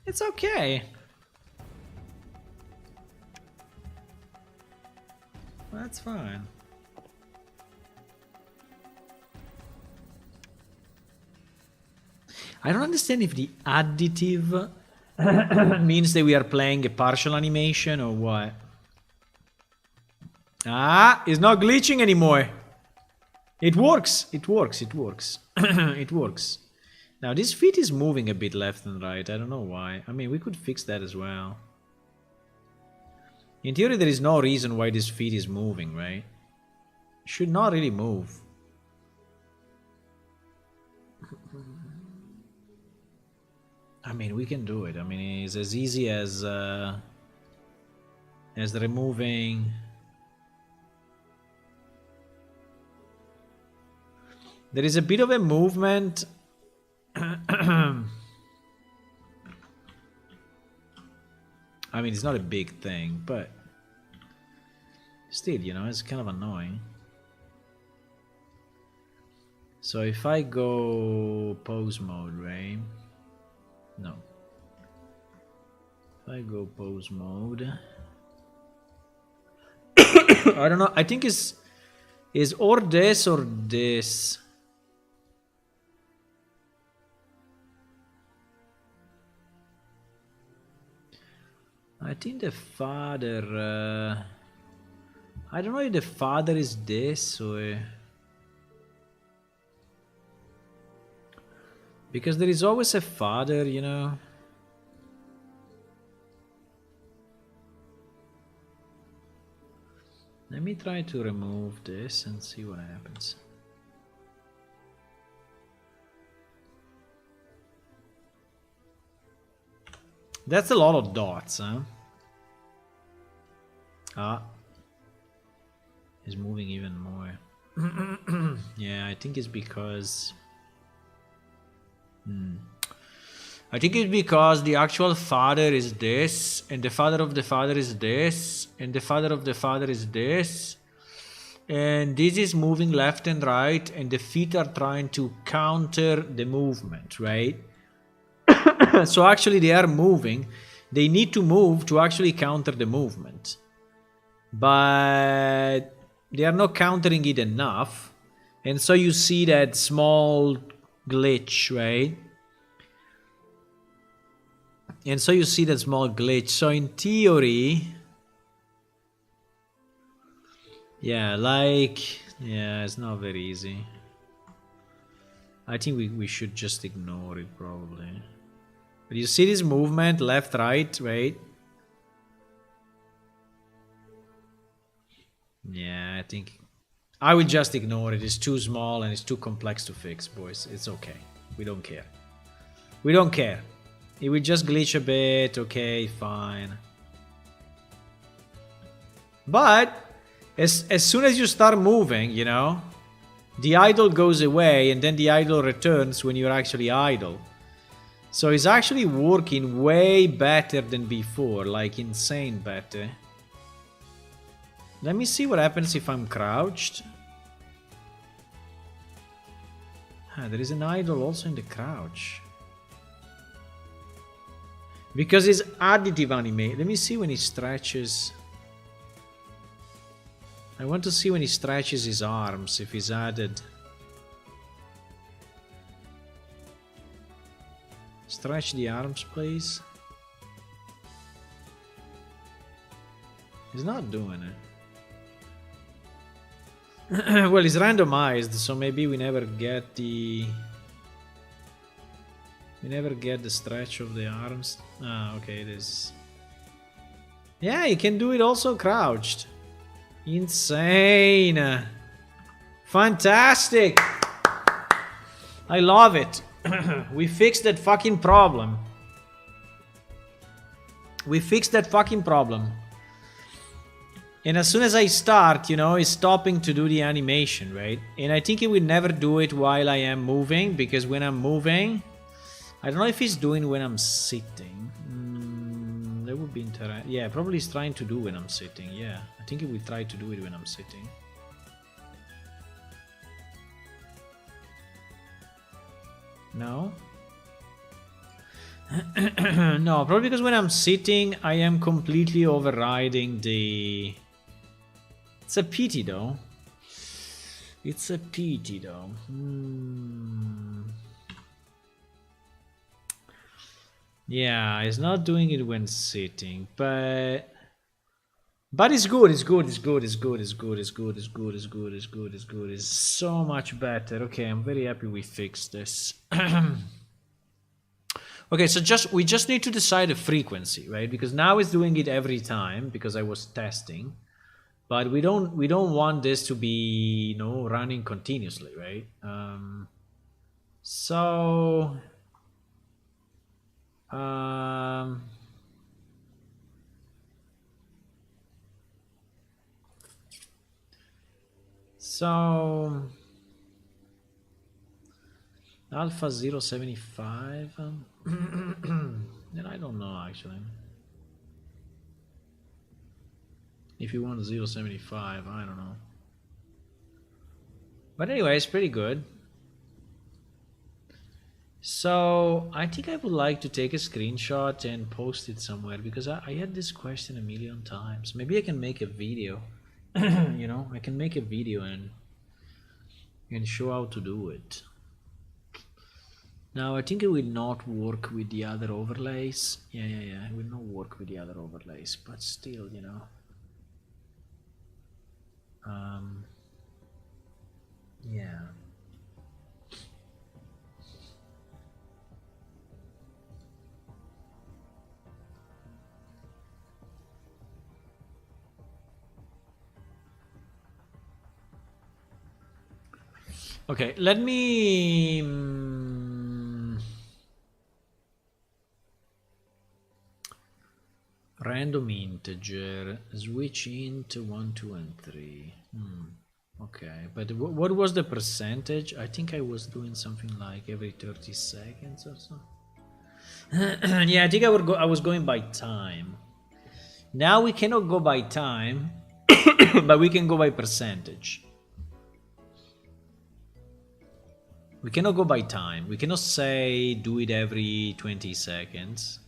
it's okay. That's fine. I don't understand if the additive means that we are playing a partial animation or what. Ah, it's not glitching anymore. It works, it works, it works. It works. Now this feet is moving a bit left and right. I don't know why. I mean, we could fix that as well. In theory, there is no reason why this feet is moving, right? It should not really move. I mean, we can do it. I mean, it's as easy as removing. There is a bit of a movement. I mean, it's not a big thing, but still, you know, it's kind of annoying. So if I go pose mode, right? No. If I go pose mode, I don't know. I think is or this or this. I think the father. I don't know if the father is this or. Because there is always a father, you know. Let me try to remove this and see what happens. That's a lot of dots, huh? Ah. It's moving even more. Yeah, I think it's because... I think it's because the actual father is this, and the father of the father is this, and the father of the father is this, and this is moving left and right, and the feet are trying to counter the movement, right? So actually they are moving. They need to move to actually counter the movement, but they are not countering it enough, and so you see that small glitch, right? And so you see that small glitch. So in theory, yeah, it's not very easy. I think we should just ignore it probably. But you see this movement left, right, right? Yeah, I think I will just ignore it. It's too small and it's too complex to fix, boys. It's okay. We don't care. We don't care. It will just glitch a bit. Okay, fine. But as soon as you start moving, you know, the idle goes away and then the idle returns when you're actually idle. So it's actually working way better than before, like insane better. Let me see what happens if I'm crouched. Ah, there is an idle also in the crouch. Because it's additive anime. Let me see when he stretches. I want to see when he stretches his arms, if he's added. Stretch the arms, please. He's not doing it. Well, it's randomized, so maybe we never get the... We never get the stretch of the arms. Ah, okay, it is. Yeah, you can do it also crouched. Insane. Fantastic. I love it. We fixed that fucking problem. We fixed that fucking problem. And as soon as I start, you know, it's stopping to do the animation, right? And I think it will never do it while I am moving, because when I'm moving, I don't know if it's doing when I'm sitting. That would be interesting. Yeah, probably it's trying to do when I'm sitting. Yeah, I think it will try to do it when I'm sitting. No? No, probably because when I'm sitting, I am completely overriding the... It's a pity though. It's a pity though. Yeah, it's not doing it when sitting, but it's good, it's good, it's good, it's good, it's good, it's good, it's good, it's good, it's good, it's good, it's so much better. Okay, I'm very happy we fixed this. Okay, so we just need to decide a frequency, right? Because now it's doing it every time because I was testing. But we don't want this to be, you know, running continuously, right? So alpha 0.75. And I don't know actually. If you want 0.75, I don't know. But anyway, it's pretty good. So I think I would like to take a screenshot and post it somewhere, because I had this question a million times. Maybe I can make a video. You know, I can make a video and show how to do it. Now I think it will not work with the other overlays. Yeah, it will not work with the other overlays, but still, you know. Yeah. Okay, let me random integer, switch int 1, 2, and 3. Okay, but what was the percentage? I think I was doing something like every 30 seconds or so. Yeah, I think I was going by time. Now we cannot go by time, but we can go by percentage. We cannot go by time. We cannot say do it every 20 seconds.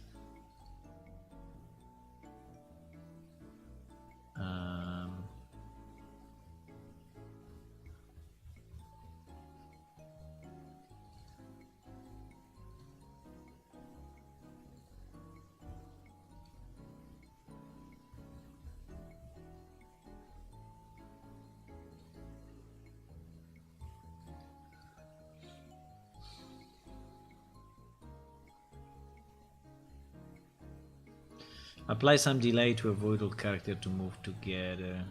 Apply some delay to avoid all characters to move together.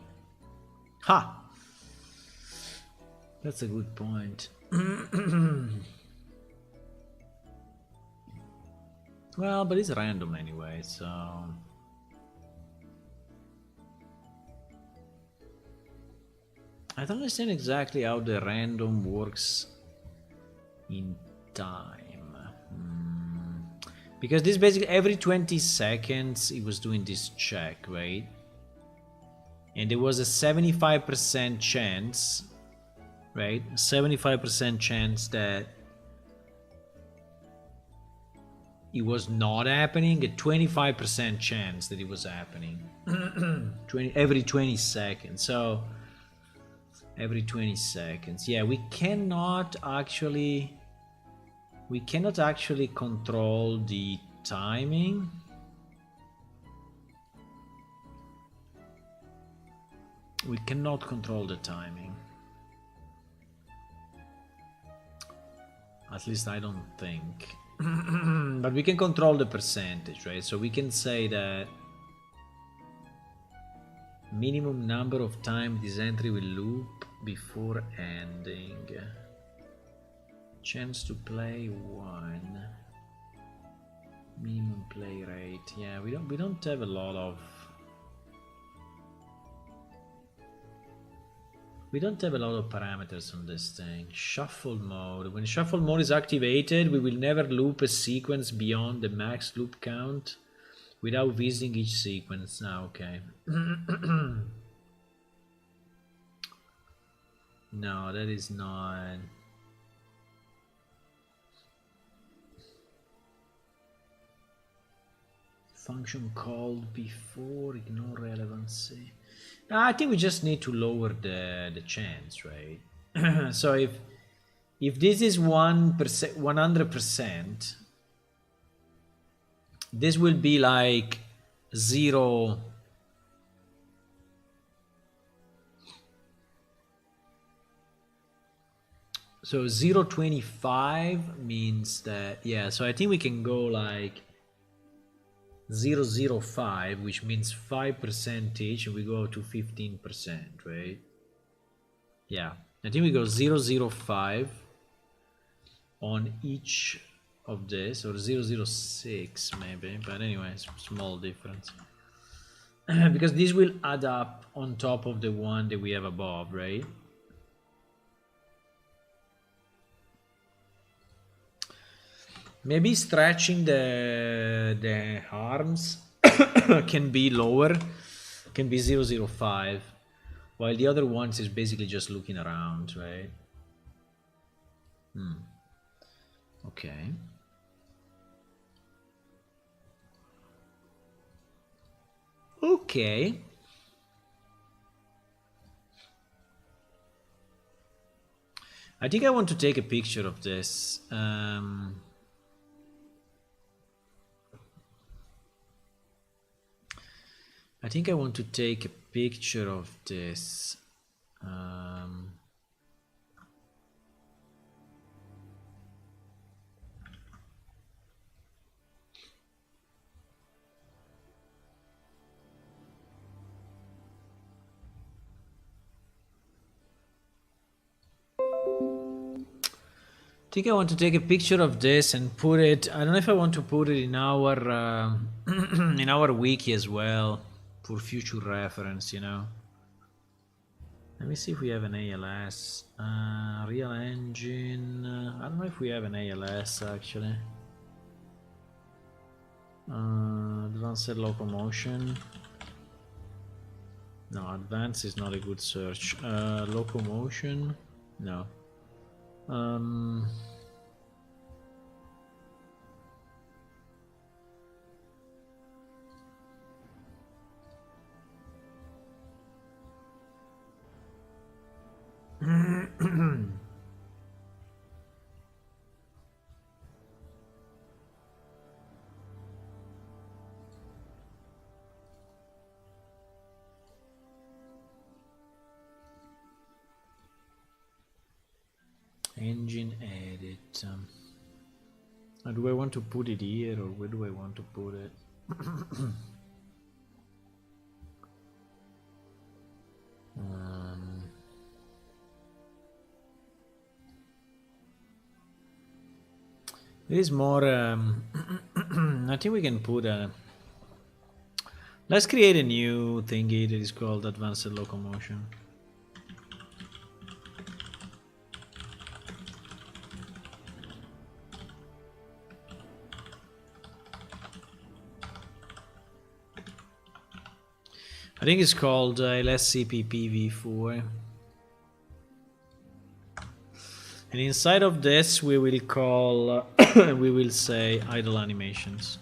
Ha! That's a good point. Well, but it's random anyway, so... I don't understand exactly how the random works in time. Because this basically every 20 seconds it was doing this check, right? And there was a 75% chance, right? 75% chance that it was not happening, a 25% chance that it was happening. Every 20 seconds. So every 20 seconds. Yeah, we cannot actually control the timing. We cannot control the timing. At least I don't think. But we can control the percentage, right? So we can say that minimum number of time this entry will loop before ending. Chance to play 1. Minimum play rate. Yeah, we don't have a lot of. We don't have a lot of parameters on this thing. Shuffle mode. When shuffle mode is activated, we will never loop a sequence beyond the max loop count without visiting each sequence. Ah, okay. No, that is not. Function called before, ignore relevancy. I think we just need to lower the chance, right? So if this is 1%, 100%, this will be like 0. So 0.25 means that, yeah, so I think we can go like 0.05, which means 5% each, and we go to 15%, right? Yeah, I think we go 0.05 on each of this, or 0.06 maybe, but anyway, it's a small difference. Because this will add up on top of the one that we have above, right? Maybe stretching the arms can be lower, can be 0.05, while the other ones is basically just looking around, right? Okay. Okay. I think I want to take a picture of this. I think I want to take a picture of this. I think I want to take a picture of this and put it. I don't know if I want to put it in our in our wiki as well for future reference. You know. Let me see if we have an ALS. Real engine. I don't know if we have an ALS actually. Advanced locomotion. No, advanced is not a good search. Locomotion. No. Engine edit. Do I want to put it here, or where do I want to put it? There is more. I think we can put a. Let's create a new thingy that is called advanced locomotion. I think it's called LSCPP v4. And inside of this we will call, we will say idle animations.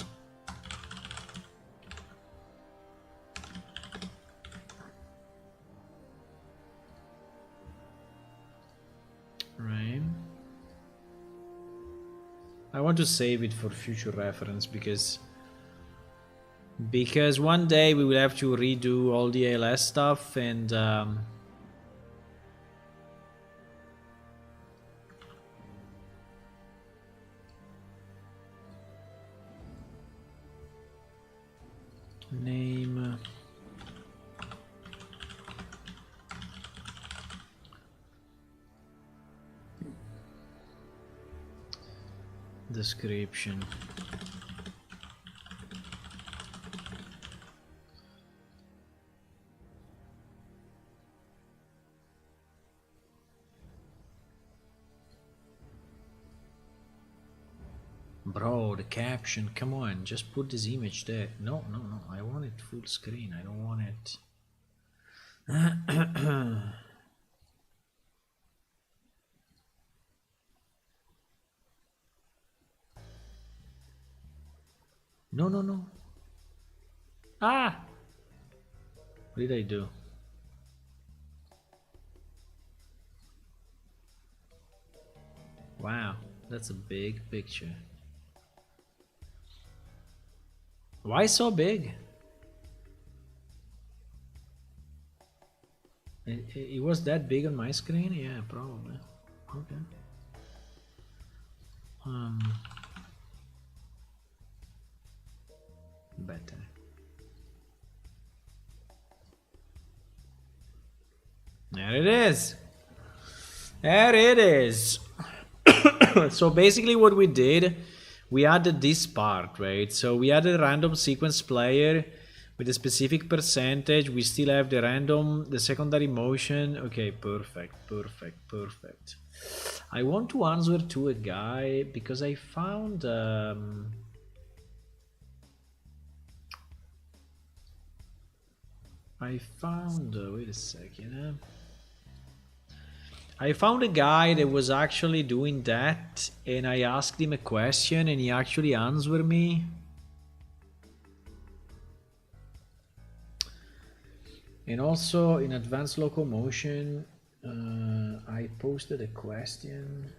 Right. I want to save it for future reference because one day we will have to redo all the ALS stuff, and name description. Bro, the caption, come on, just put this image there. No, no, no, I want it full screen. I don't want it. No, no, no. Ah! What did I do? Wow, that's a big picture. Why so big? It was that big on my screen? Yeah, probably. Okay. Better. There it is. There it is. So basically what we did, we added this part, right? So we added a random sequence player with a specific percentage. We still have the random, the secondary motion. Okay, perfect, perfect, perfect. I want to answer to a guy because I found wait a second. I found a guy that was actually doing that, and I asked him a question and he actually answered me. And also in advanced locomotion, I posted a question.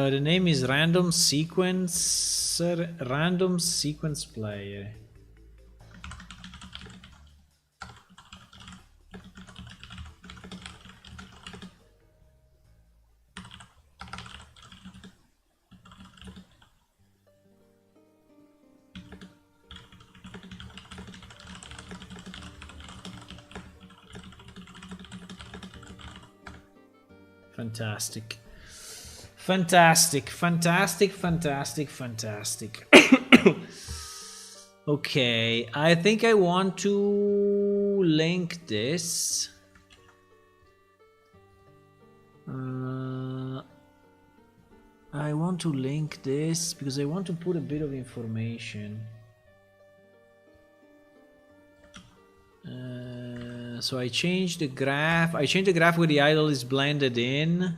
The name is random sequencer, random sequence player. Fantastic. Fantastic, fantastic, fantastic, fantastic. Okay, I think I want to link this. I want to link this because I want to put a bit of information. So I changed the graph. I changed the graph where the idle is blended in.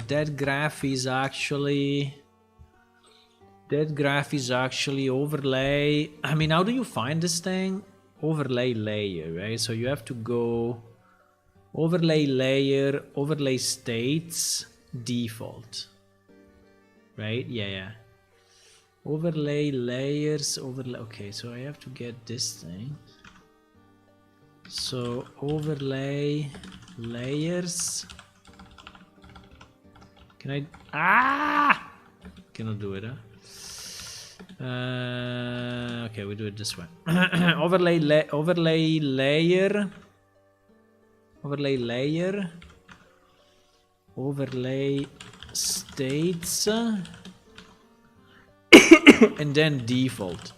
That graph is actually overlay. I mean, how do you find this thing? Overlay layer, right? So you have to go overlay layer, overlay states, default, right? Yeah. Overlay layers, overlay. Okay, so I have to get this thing. So overlay layers. Can I? Cannot do it, huh? Okay, we do it this way. Overlay layer. Overlay layer. Overlay states. And then default.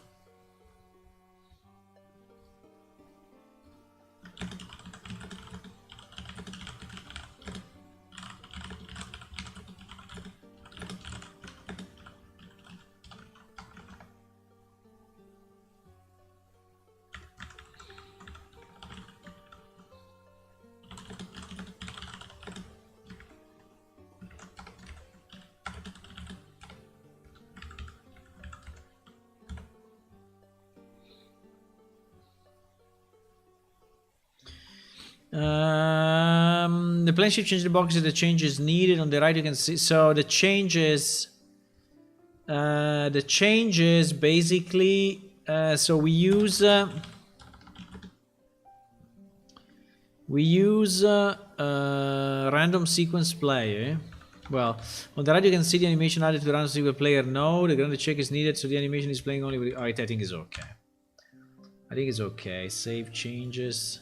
The plan shift change the boxes. The change is needed on the right. You can see. So the changes. The changes basically. So we use. Random sequence player. Well, on the right you can see the animation added to the random sequence player. No, the grounded check is needed, so the animation is playing only with. Alright, I think it's okay. I think it's okay. Save changes.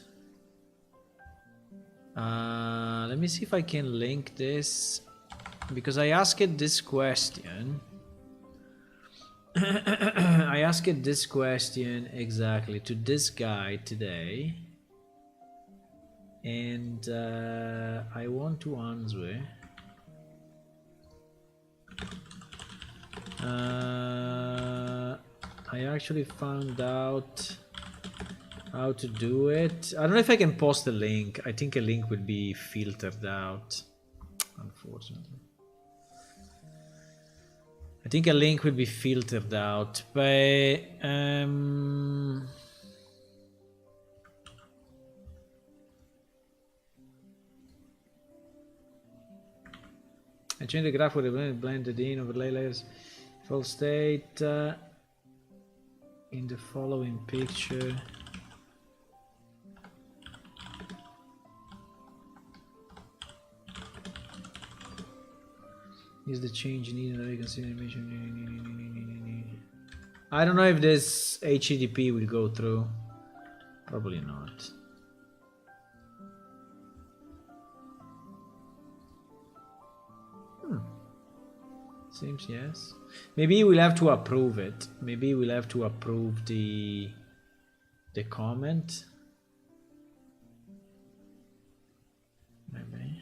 Let me see if I can link this, because I asked this question. I asked this question exactly to this guy today, and I want to answer. I actually found out how to do it. I don't know if I can post a link. I think a link will be filtered out, unfortunately. I think a link will be filtered out, but I changed the graph with the blended in overlay layers. Full state in the following picture. Is the change needed that you can see animation? I don't know if this HTTP will go through. Probably not. Seems yes. Maybe we'll have to approve it. Maybe we'll have to approve the comment. Maybe.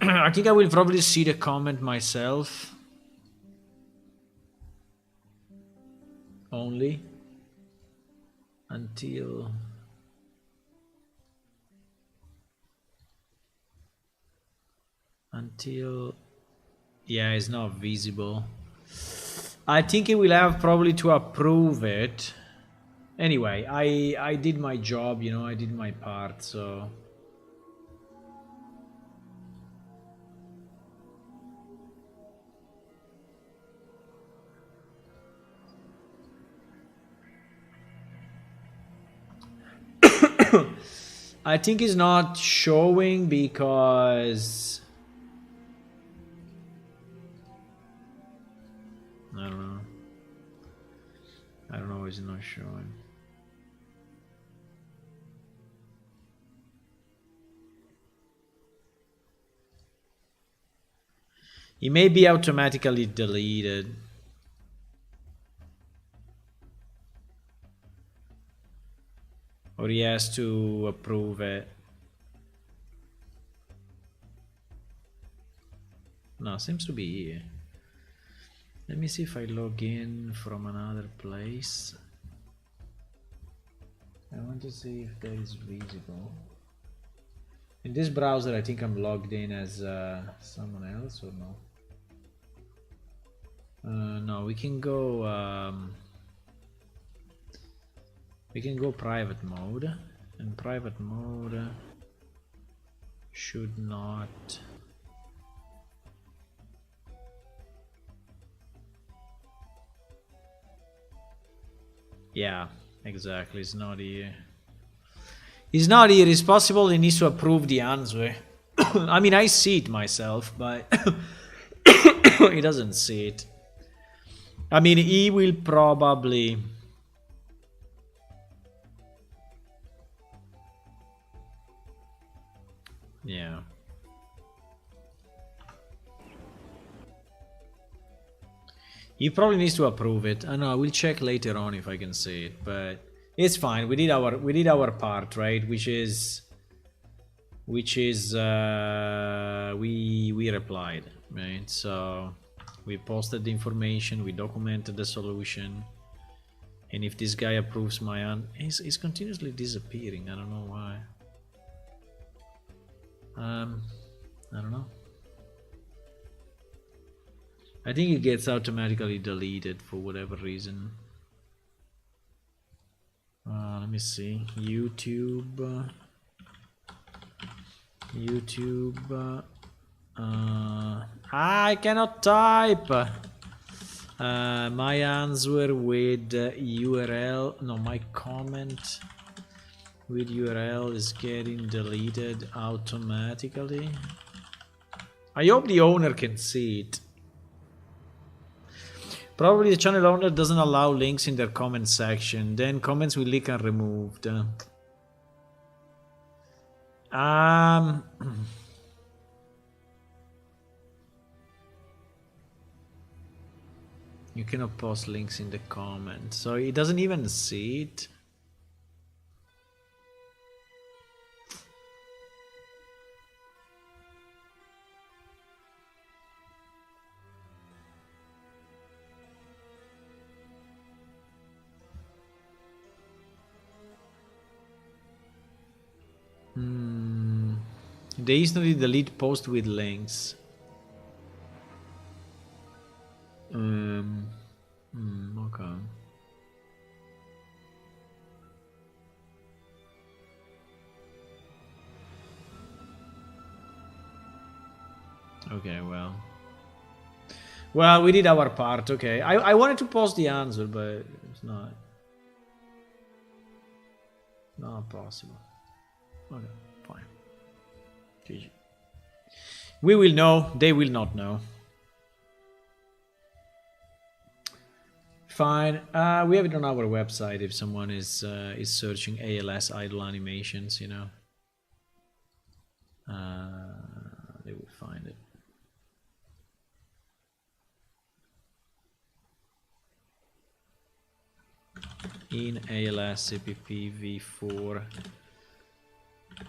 I think I will probably see the comment myself. Only. Until... yeah, it's not visible. I think it will have probably to approve it. Anyway, I did my job, you know, I did my part, so... I think it's not showing because... I don't know. I don't know why it's not showing. It may be automatically deleted. Or he has to approve it. No, seems to be here. Let me see if I log in from another place. I want to see if that is visible. In this browser, I think I'm logged in as someone else, or no? No, we can go. We can go private mode, and private mode should not. Yeah, exactly. It's not here. It's not here. It's possible he needs to approve the answer. I mean, I see it myself, but he doesn't see it. I mean, he will probably... yeah. He probably needs to approve it. I know. I will check later on if I can see it, but it's fine. We did our part, right? Which is we replied, right? So we posted the information, we documented the solution, and if this guy approves my he's continuously disappearing. I don't know why. I don't know. I think it gets automatically deleted for whatever reason. Let me see. YouTube. I cannot type. My answer with URL. No, my comment with URL is getting deleted automatically. I hope the owner can see it. Probably the channel owner doesn't allow links in their comment section. Then comments will leak and removed. You cannot post links in the comments, so he doesn't even see it. They instantly delete post with links. Okay. Okay, well. Well, we did our part, okay. I wanted to post the answer, but it's not possible. Okay, fine. GG. We will know, they will not know. Fine. We have it on our website if someone is searching ALS idle animations, you know. They will find it. In ALS CPP v4,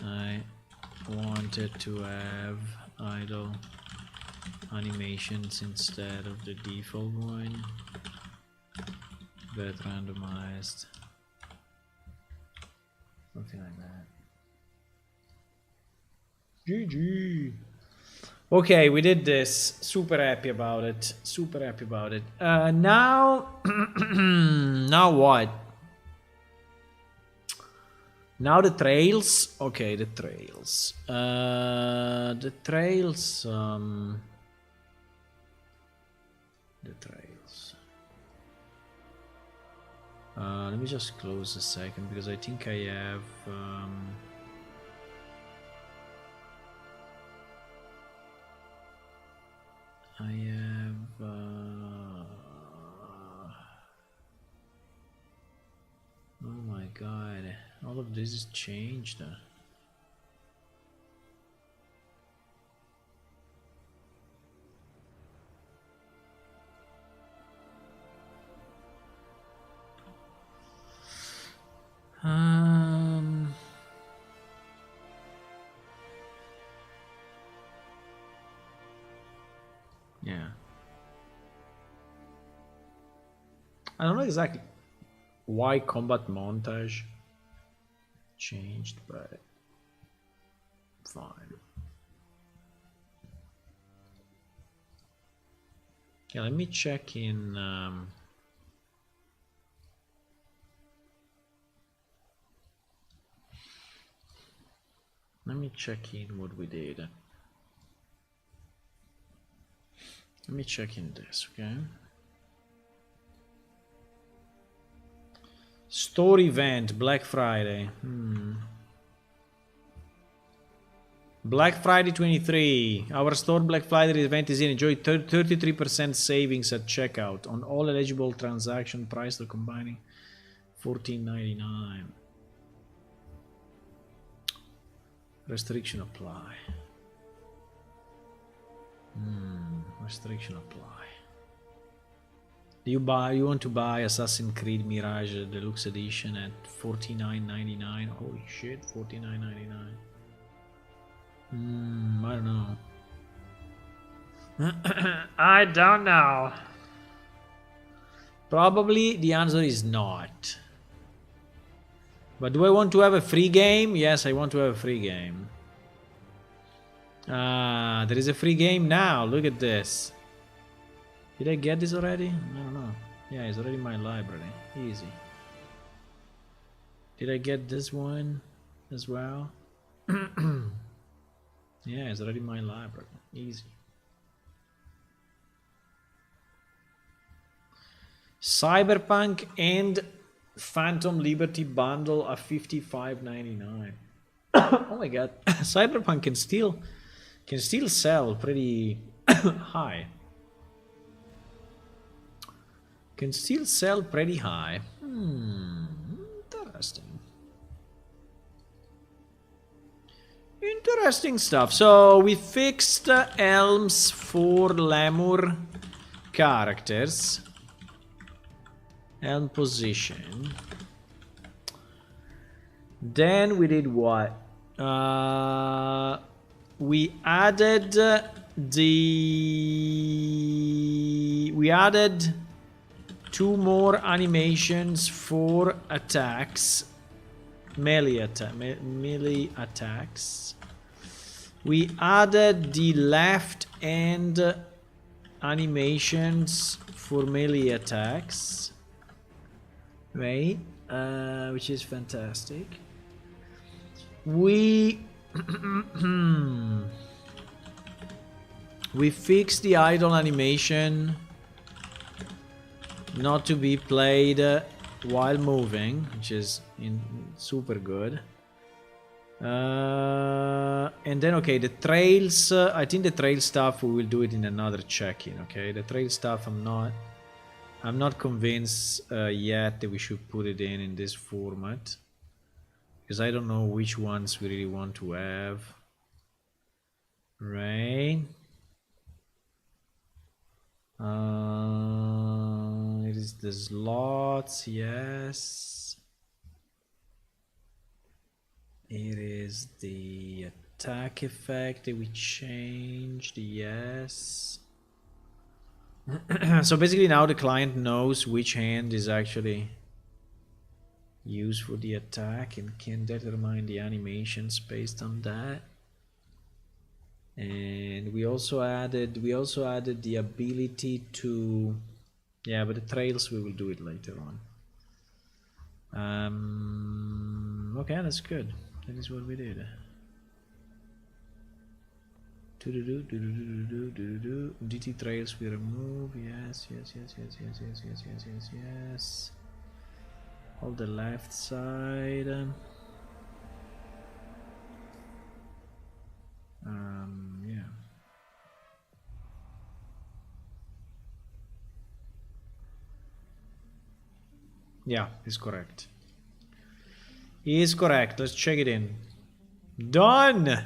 I wanted to have idle animations instead of the default one, but randomized, something like that. GG. Okay, we did this. Super happy about it. Super happy about it. Now, now what? Now the trails. Okay, the trails. The trails. The trails. Let me just close a second because I think I have. I have. Oh my god! All of this is changed. Yeah. I don't know exactly why combat montage changed, but fine. Yeah, let me check in. Let me check in what we did. Let me check in this, okay? Store event, Black Friday. Black Friday 23. Our store Black Friday event is in. Enjoy 33% savings at checkout on all eligible transaction price to combining $14.99. Restriction apply. Restriction apply. You want to buy Assassin's Creed Mirage Deluxe Edition at $49.99. Holy shit, $49.99. I don't know. I don't know. Probably the answer is not. But do I want to have a free game? Yes, I want to have a free game. There is a free game now. Look at this. Did I get this already? I don't know. Yeah, it's already in my library. Easy. Did I get this one as well? Yeah, it's already in my library. Easy. Cyberpunk and Phantom Liberty bundle are $55.99. Oh my god, Cyberpunk can still sell pretty high. Can still sell pretty high. Interesting. Interesting stuff. So we fixed elms for lemur characters. Elm position. Then we did what? We added two more animations for attacks, melee attacks. We added the left hand animations for melee attacks, right? Which is fantastic. We we fixed the idle animation not to be played while moving, which is super good. And then okay, the trails, I think the trail stuff we will do it in another check-in. Okay, the trail stuff I'm not convinced yet that we should put it in this format, because I don't know which ones we really want to have, right? It is the slots, yes. It is the attack effect that we changed, yes. So basically now the client knows which hand is actually used for the attack and can determine the animations based on that. And we also added the ability to, yeah, but the trails we will do it later on. Okay, that's good. That is what we did. DT trails we remove. Yes. All the left side. Yeah. Yeah, is correct. Is correct. Let's check it in. Done,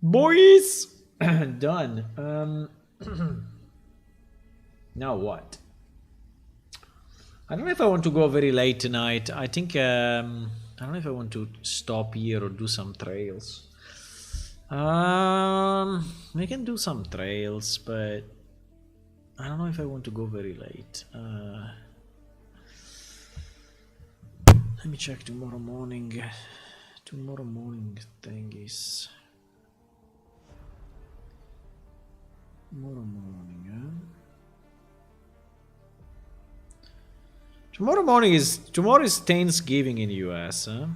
boys. Done. Now what? I don't know if I want to go very late tonight. I think I don't know if I want to stop here or do some trails. We can do some trails, but I don't know if I want to go very late. Let me check tomorrow morning. Tomorrow morning thingies. Tomorrow morning, huh? Tomorrow is Thanksgiving in the US, huh?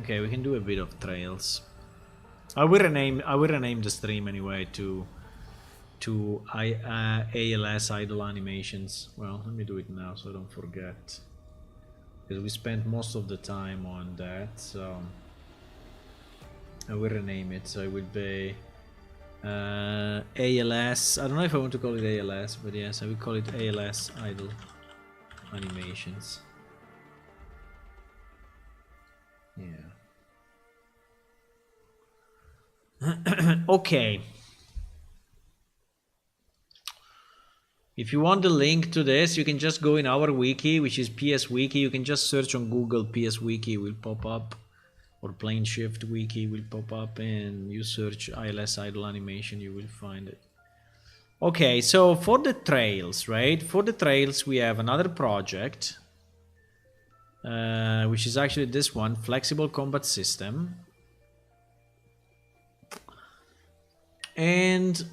Okay, we can do a bit of trails. I will rename the stream anyway to ALS idle animations. Well, let me do it now so I don't forget, because we spent most of the time on that. So I will rename it. So it would be ALS. I don't know if I want to call it ALS, but yes, I will call it ALS idle animations. Yeah. Okay. If you want the link to this, you can just go in our wiki, which is PS Wiki. You can just search on Google, PS Wiki will pop up, or Plane Shift Wiki will pop up, and you search ALS idle animation, you will find it. Okay, so for the trails, right? For the trails, we have another project, which is actually this one, Flexible Combat System. And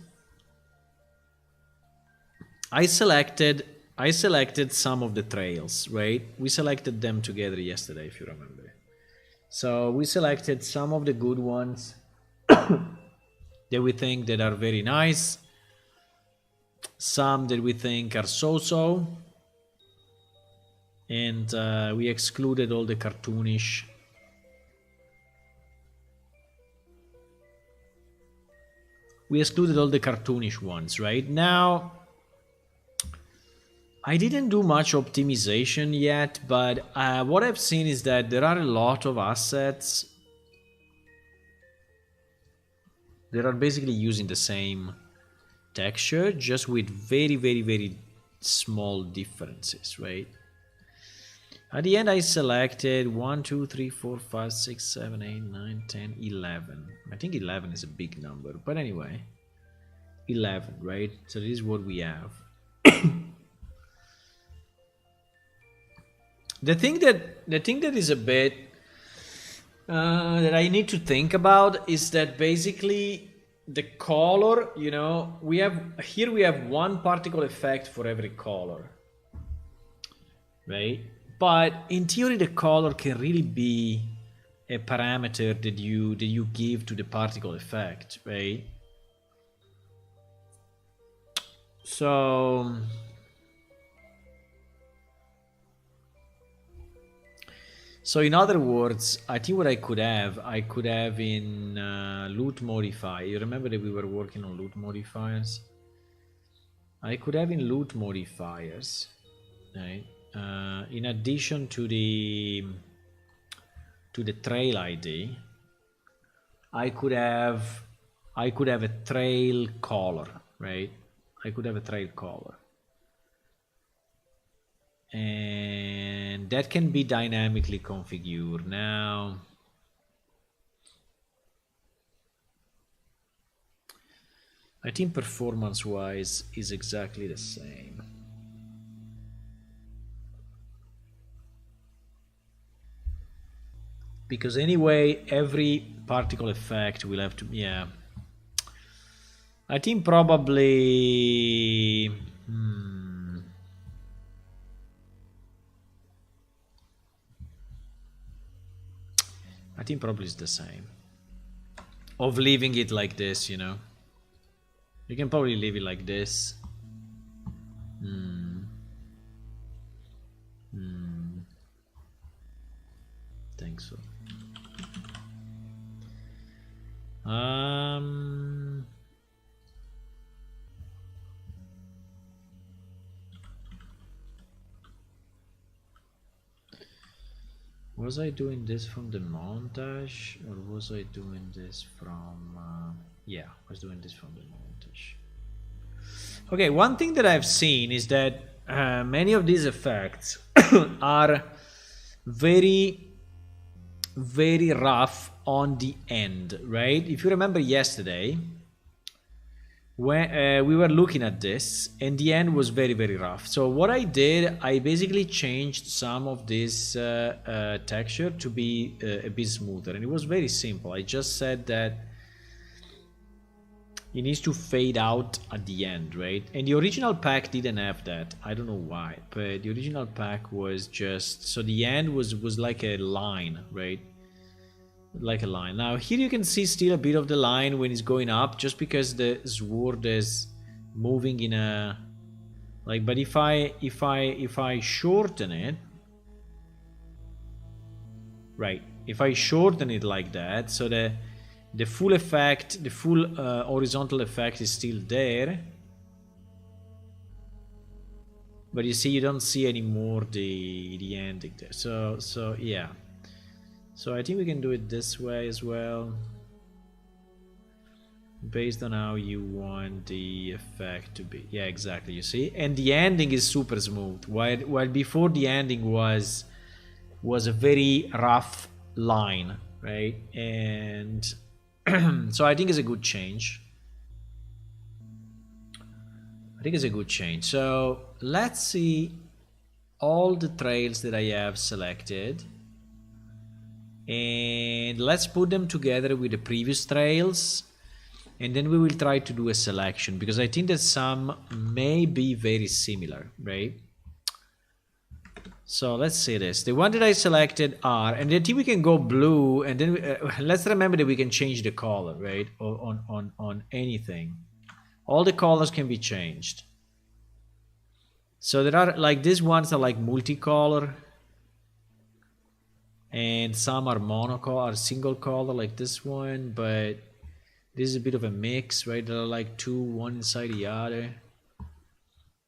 I selected some of the trails, right? We selected them together yesterday, if you remember. So we selected some of the good ones that we think that are very nice, some that we think are so-so, and we excluded all the cartoonish. We excluded all the cartoonish ones, right? Now, I didn't do much optimization yet, but what I've seen is that there are a lot of assets that are basically using the same texture, just with very, very, very small differences, right? At the end, I selected 1, 2, 3, 4, 5, 6, 7, 8, 9, 10, 11. I think 11 is a big number, but anyway, 11, right? So this is what we have. The thing that is a bit that I need to think about is that basically the color, you know, we have one particle effect for every color, right? But in theory, the color can really be a parameter that you give to the particle effect, right? So in other words, I think what I could have in loot modifier. You remember that we were working on loot modifiers? I could have in loot modifiers, right? In addition to the trail ID, I could have a trail color, right? I could have a trail color. And that can be dynamically configured. Now, I think performance-wise is exactly the same. Because anyway, every particle effect will have to, yeah. I think probably, I think probably it's the same. Of leaving it like this, you know. You can probably leave it like this. Think so. Was I doing this from the montage, or was I doing this from yeah, I was doing this from the montage. Okay, one thing that I've seen is that many of these effects are very, very rough on the end, right? If you remember yesterday, when we were looking at this, and the end was very, very rough. So what I did, I basically changed some of this texture to be a bit smoother, and it was very simple. I just said that it needs to fade out at the end, right? And the original pack didn't have that. I don't know why, but the original pack was just, so the end was like a line, right? Like a line. Now here you can see still a bit of the line when it's going up, just because the sword is moving in a like. But if I shorten it, right? If I shorten it like that, so the full effect, the full horizontal effect is still there, but you see you don't see anymore the ending there. So yeah. So I think we can do it this way as well. based on how you want the effect to be. Yeah, exactly, you see? And the ending is super smooth, while before the ending was a very rough line, right? And so I think it's a good change. So let's see all the trails that I have selected, and let's put them together with the previous trails, and then we will try to do a selection, because I think that some may be very similar, right? So let's see this. The one that I selected are, and I think we can go blue, and then let's remember that we can change the color, right? On anything. All the colors can be changed. So there are, like, these ones are like multicolor, and some are monocolor, single color, like this one, but this is a bit of a mix, right? There are like two, one inside the other.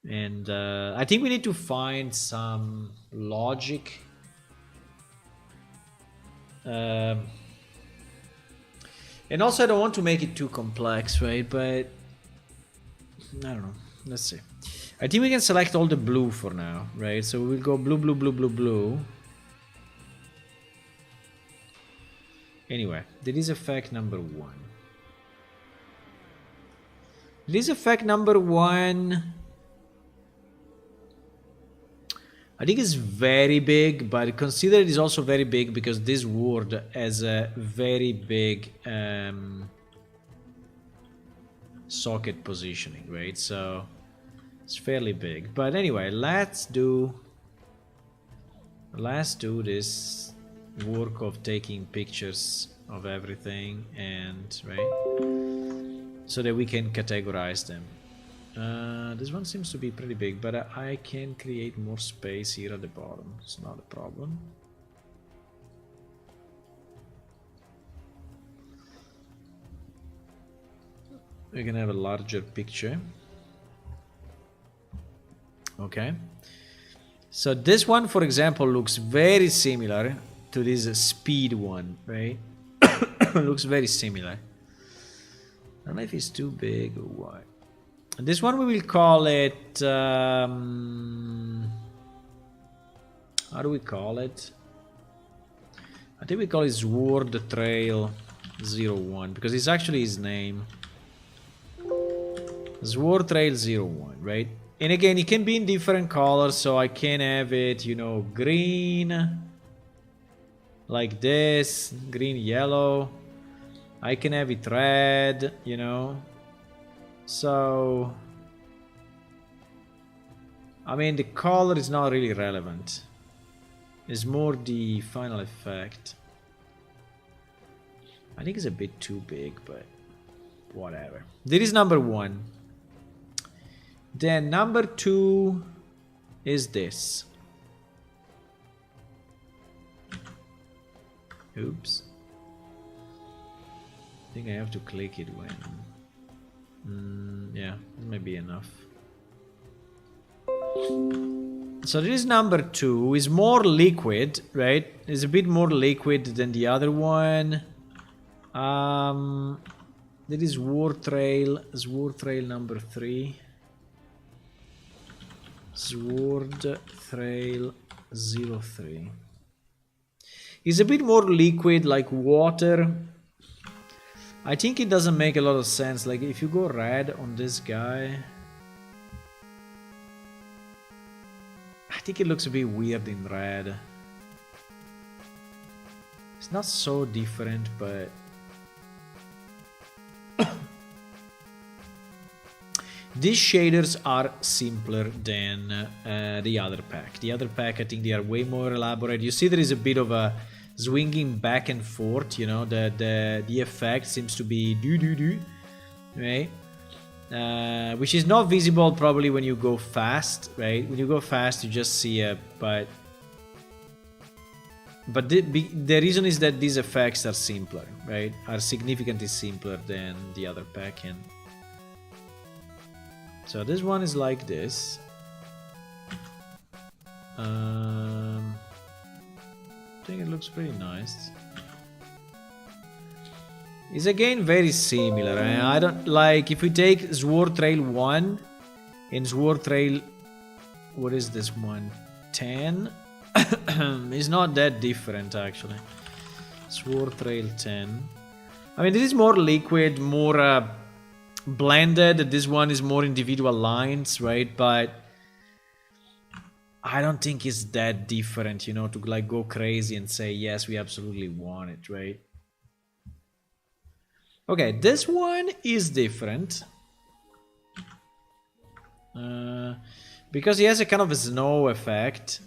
And I think we need to find some logic. And also I don't want to make it too complex, right? But I don't know. Let's see. I think we can select all the blue for now, right? So we'll go blue, blue, blue, blue, blue. Anyway, there is effect number one. This effect number one, I think it's very big, but consider it is also very big because this word has a very big socket positioning, right? So it's fairly big. But anyway, let's do this work of taking pictures of everything, and right, so that we can categorize them. This one seems to be pretty big, but I can create more space here at the bottom. It's not a problem. We can have a larger picture. Okay. So this one, for example, looks very similar to this speed one, right? Looks very similar. I don't know if it's too big or what. And this one we will call it, how do we call it? I think we call it Sword Trail 01, because it's actually his name. Sword Trail 01, right? And again, it can be in different colors, so I can have it, you know, green, like this, green, yellow. I can have it red, you know. So, I mean, the color is not really relevant. It's more the final effect. I think it's a bit too big, but whatever. There is number one. Then number two is this. Oops. I think I have to click it when... yeah, it may be enough. So this number two is more liquid, right? It's a bit more liquid than the other one. There is Sword Trail number 3. Sword Trail 03. It's a bit more liquid, like water. I think it doesn't make a lot of sense. Like if you go red on this guy, I think it looks a bit weird in red. It's not so different, but these shaders are simpler than the other pack. The other pack, I think they are way more elaborate. You see there is a bit of a swinging back and forth, you know, the effect seems to be do-do-do, right? Which is not visible probably when you go fast, right? When you go fast you just see a, but the reason is that these effects are simpler, right? Are significantly simpler than the other pack. And so this one is like this. I think it looks pretty nice. Is again very similar. I don't like if we take Sword Trail 1 and Sword Trail, what is this one? 10? It's not that different actually. Sword Trail 10. I mean, this is more liquid, more blended. This one is more individual lines, right? But I don't think it's that different, you know, to like go crazy and say, yes, we absolutely want it, right? Okay, this one is different. Because he has a kind of a snow effect,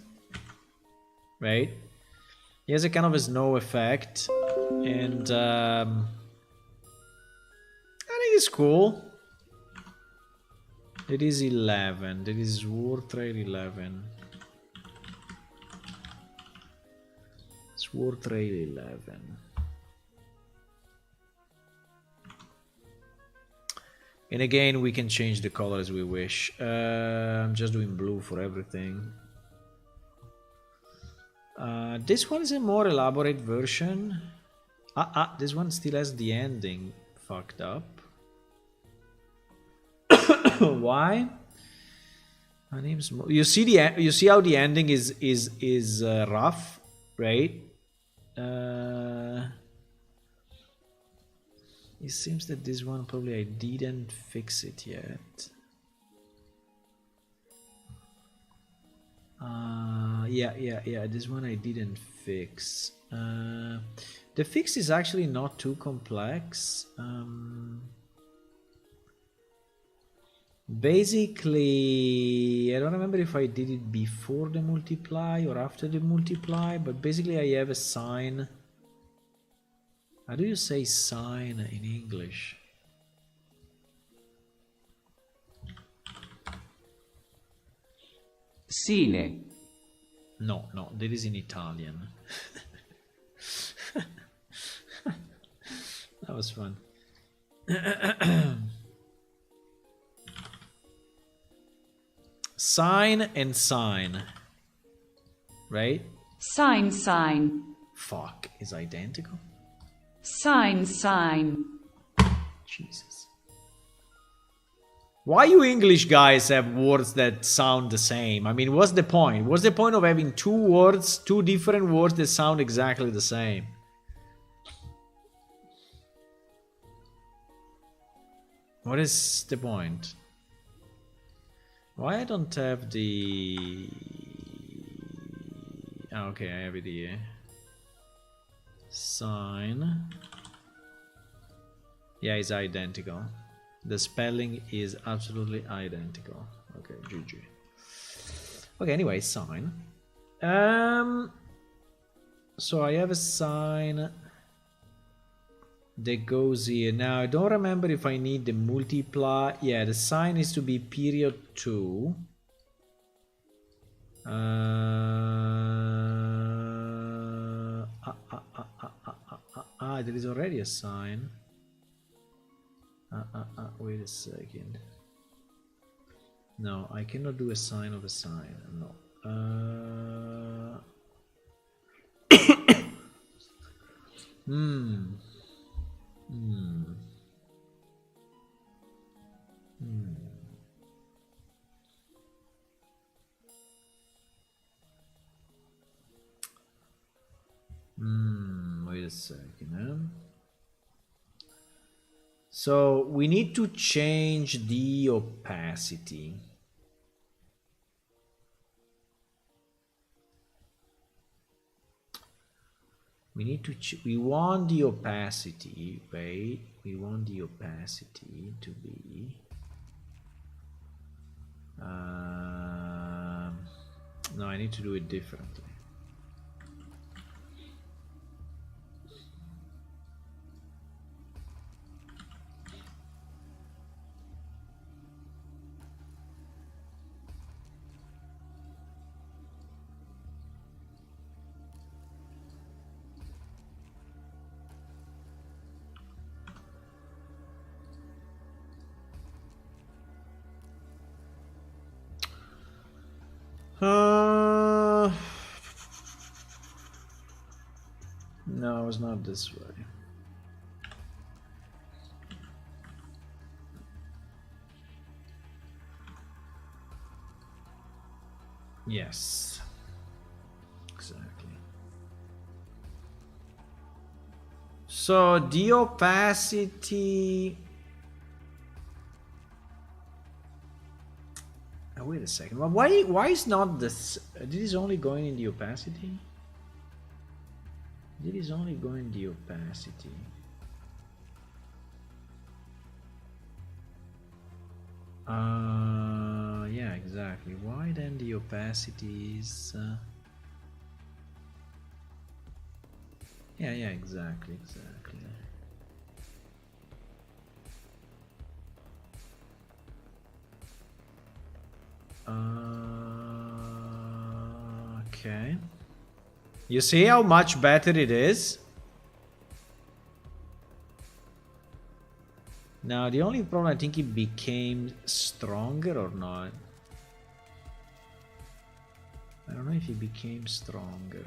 right? He has a kind of a snow effect, and I think it's cool. It is 11. It is Sword Trail 11. Sword Trail 11. And again, we can change the color as we wish. I'm just doing blue for everything. This one is a more elaborate version. This one still has the ending fucked up. Why? My name's you see how the ending is rough, right? It seems that this one probably I didn't fix it yet. Yeah. This one I didn't fix. The fix is actually not too complex. Basically, I don't remember if I did it before the multiply or after the multiply, but basically I have a sign. How do you say sign in English? Sine. No, that is in Italian. That was fun. Sign and sign, right? Sign. Fuck, is identical? Sign. Jesus. Why you English guys have words that sound the same? I mean, what's the point? What's the point of having two words, two different words that sound exactly the same? What is the point? Why I don't have the... Oh, okay, I have it here. Sign. Yeah, it's identical. The spelling is absolutely identical. Okay, GG. Okay, anyway, sign. So I have a sign that goes here. Now I don't remember if I need the multiply. Yeah, the sign is to be period 2. There is already a sign. Wait a second. No, I cannot do a sign of a sign. No. Wait a second. So we need to change the opacity. We want the opacity, right? We want the opacity to be no, I need to do it differently. No, it's not this way. Yes. Exactly. So the opacity. Oh, wait a second. Well, why is not this? This is only going in the opacity. This is only going in the opacity. Yeah, exactly. Why then the opacity is? Yeah, exactly. Okay. You see how much better it is? Now, the only problem, I think it became stronger or not. I don't know if it became stronger.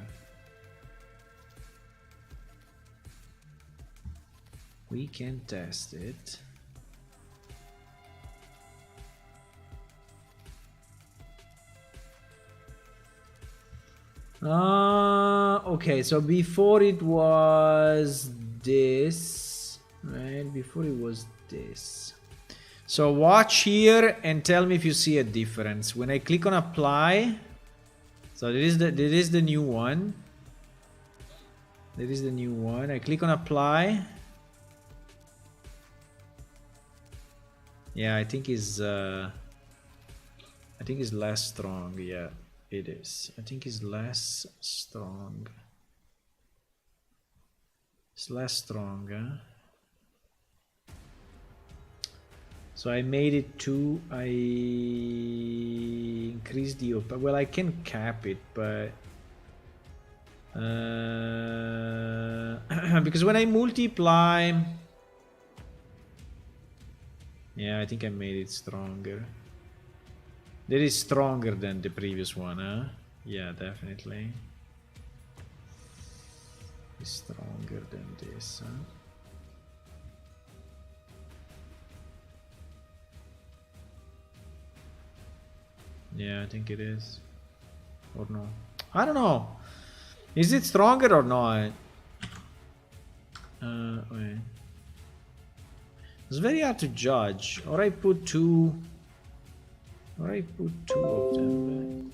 We can test it. Okay, so before it was this, right? Before it was this. So watch here and tell me if you see a difference. When I click on apply, so this is the new one. That is the new one. I click on apply. Yeah, I think is less strong. Yeah, it is. I think it's less strong. It's less strong, huh? So I made it to, I increased the well, I can cap it, but because when I multiply, yeah, I think I made it stronger. That is stronger than the previous one, huh? Yeah, definitely. It's stronger than this, huh? Yeah, I think it is. Or no? I don't know. Is it stronger or not? Wait. It's very hard to judge. Or I put two. Or I put two of them.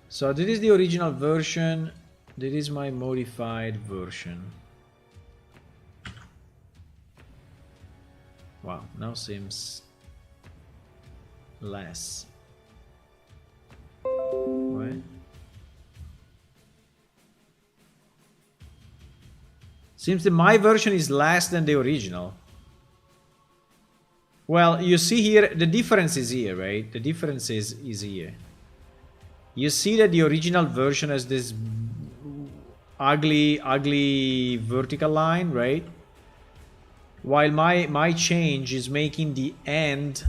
So this is the original version. This is my modified version. Wow, now seems less. What? Seems that my version is less than the original. Well, you see here, the difference is here, right? The difference is here. You see that the original version has this ugly vertical line, right? While my change is making the end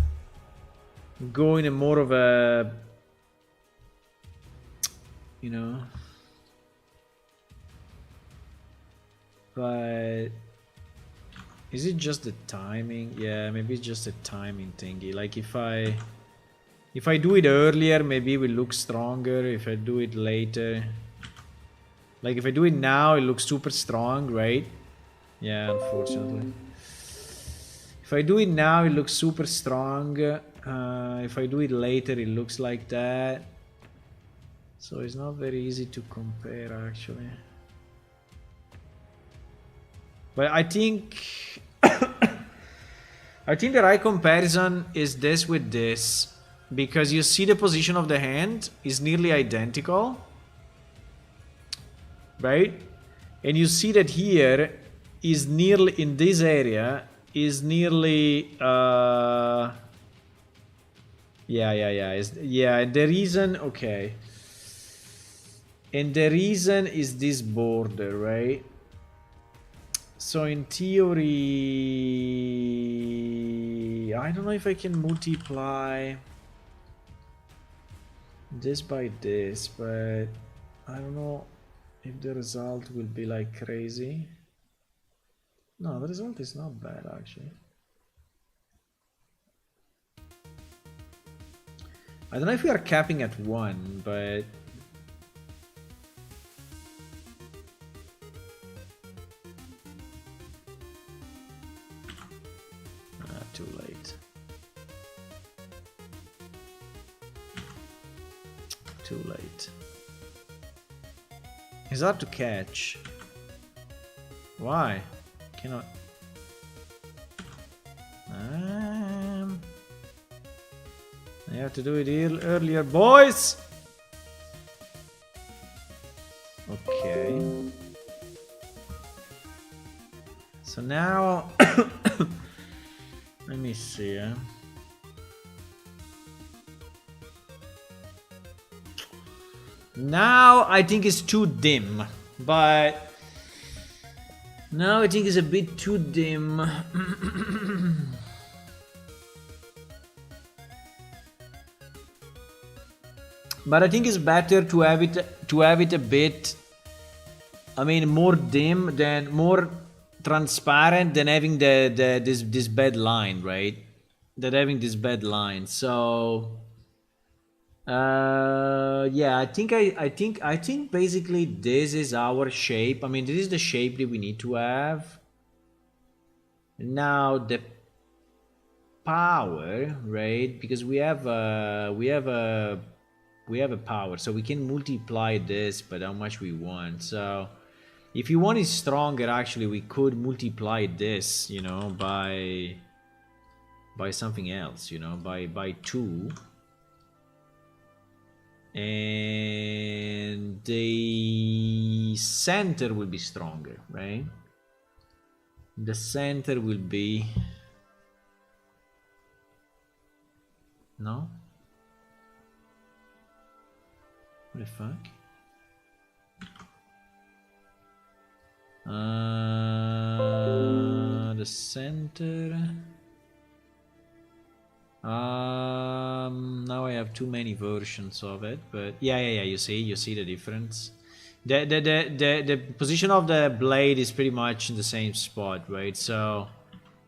go in a more of a, you know, but is it just the timing? Yeah, maybe it's just a timing thingy. Like if I do it earlier, maybe it will look stronger. If I do it later, like if I do it now, it looks super strong, right? Yeah, unfortunately. If I do it now, it looks super strong. If I do it later, it looks like that. So it's not very easy to compare, actually. But I think I think the right comparison is this with this, because you see the position of the hand is nearly identical, right? And you see that here is nearly, in this area is nearly yeah, and the reason, okay, and the reason is this border, right? So in theory, I don't know if I can multiply this by this, but I don't know if the result will be like crazy. No, the result is not bad, actually. I don't know if we are capping at 1, but... too late. Too late. It's hard to catch. Why? Cannot... I have to do it earlier, boys! Okay. So now... Let me see. Now I think it's too dim, but... Now I think it's a bit too dim. But I think it's better to have it a bit, I mean, more dim than more transparent than having this bad line, right? Than having this bad line. So yeah, I think basically this is our shape. I mean, this is the shape that we need to have. Now the power, right? Because we have a power, so we can multiply this by how much we want. So if you want it stronger, actually we could multiply this, you know, by something else, you know, by 2. And the center will be stronger, right? The center will be... No? What the fuck? The center. Now I have too many versions of it, but yeah. You see the difference. The position of the blade is pretty much in the same spot, right? So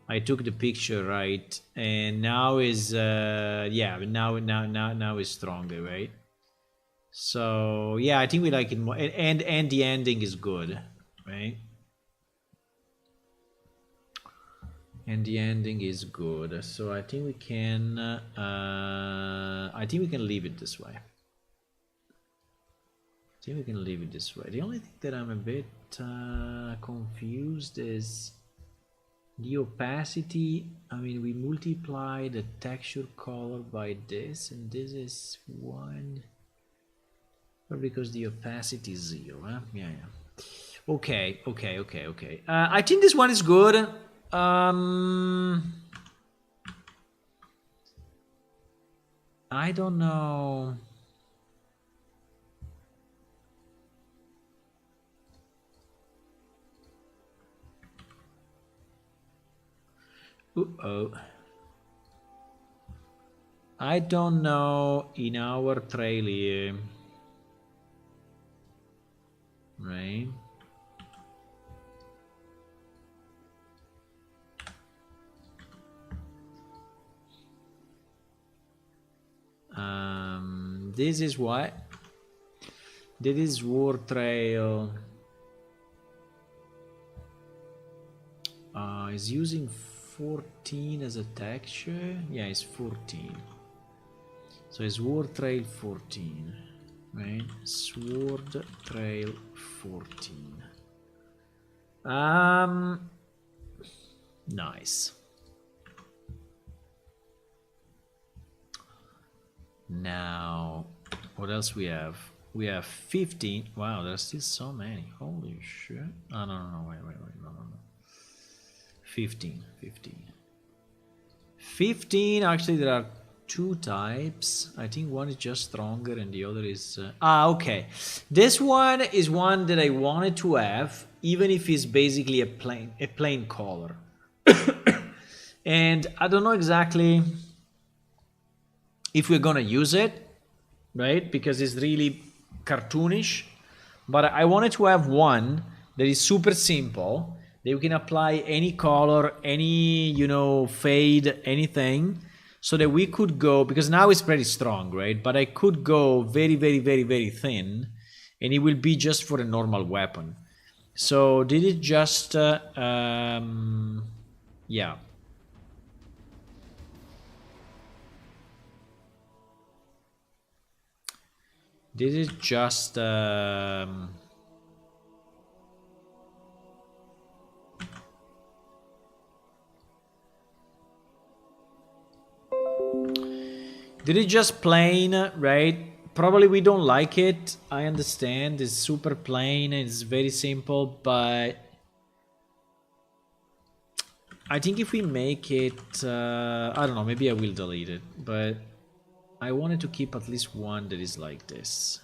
I took the picture right, and now is yeah, now is stronger, right? So yeah, I think we like it more, and the ending is good, right? And the ending is good, so I think we can leave it this way. The only thing that I'm a bit confused is the opacity. I mean, we multiply the texture color by this, and this is 1. Probably because the opacity is 0, huh? Yeah. Okay. I think this one is good. I don't know. I don't know in our trail here. Right? This is what? This is War Trail. Is using 14 as a texture. Yeah, it's 14. So it's War Trail 14. Right? Sword Trail 14. Nice. Now, what else we have? We have 15. Wow, there's still so many. Holy shit. Oh, no. Wait. No. 15. 15, actually, there are 2 types. I think one is just stronger and the other is... okay. This one is one that I wanted to have, even if it's basically a plain color. And I don't know exactly if we're gonna use it, right? Because it's really cartoonish. But I wanted to have one that is super simple, that you can apply any color, any, you know, fade, anything. so that we could go, because now it's pretty strong, right? But I could go very, very, very, very thin, and it will be just for a normal weapon. So did it just yeah. Did it just did it just plain, right? Probably we don't like it. I understand. It's super plain. It's very simple, but I think if we make it, I don't know, maybe I will delete it, but I wanted to keep at least one that is like this.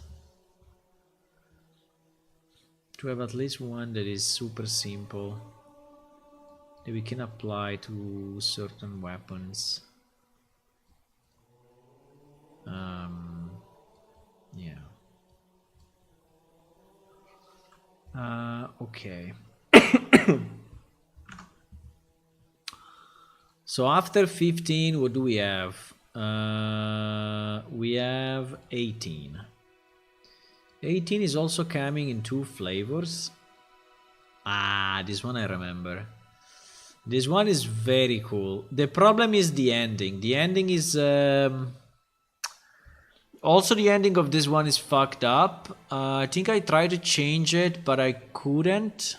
To have at least one that is super simple, that we can apply to certain weapons. Yeah. Okay. So after 15, what do we have? We have 18. 18 is also coming in 2 flavors. Ah, this one I remember. This one is very cool. The problem is the ending. The ending is... also, the ending of this one is fucked up. I think I tried to change it, but I couldn't.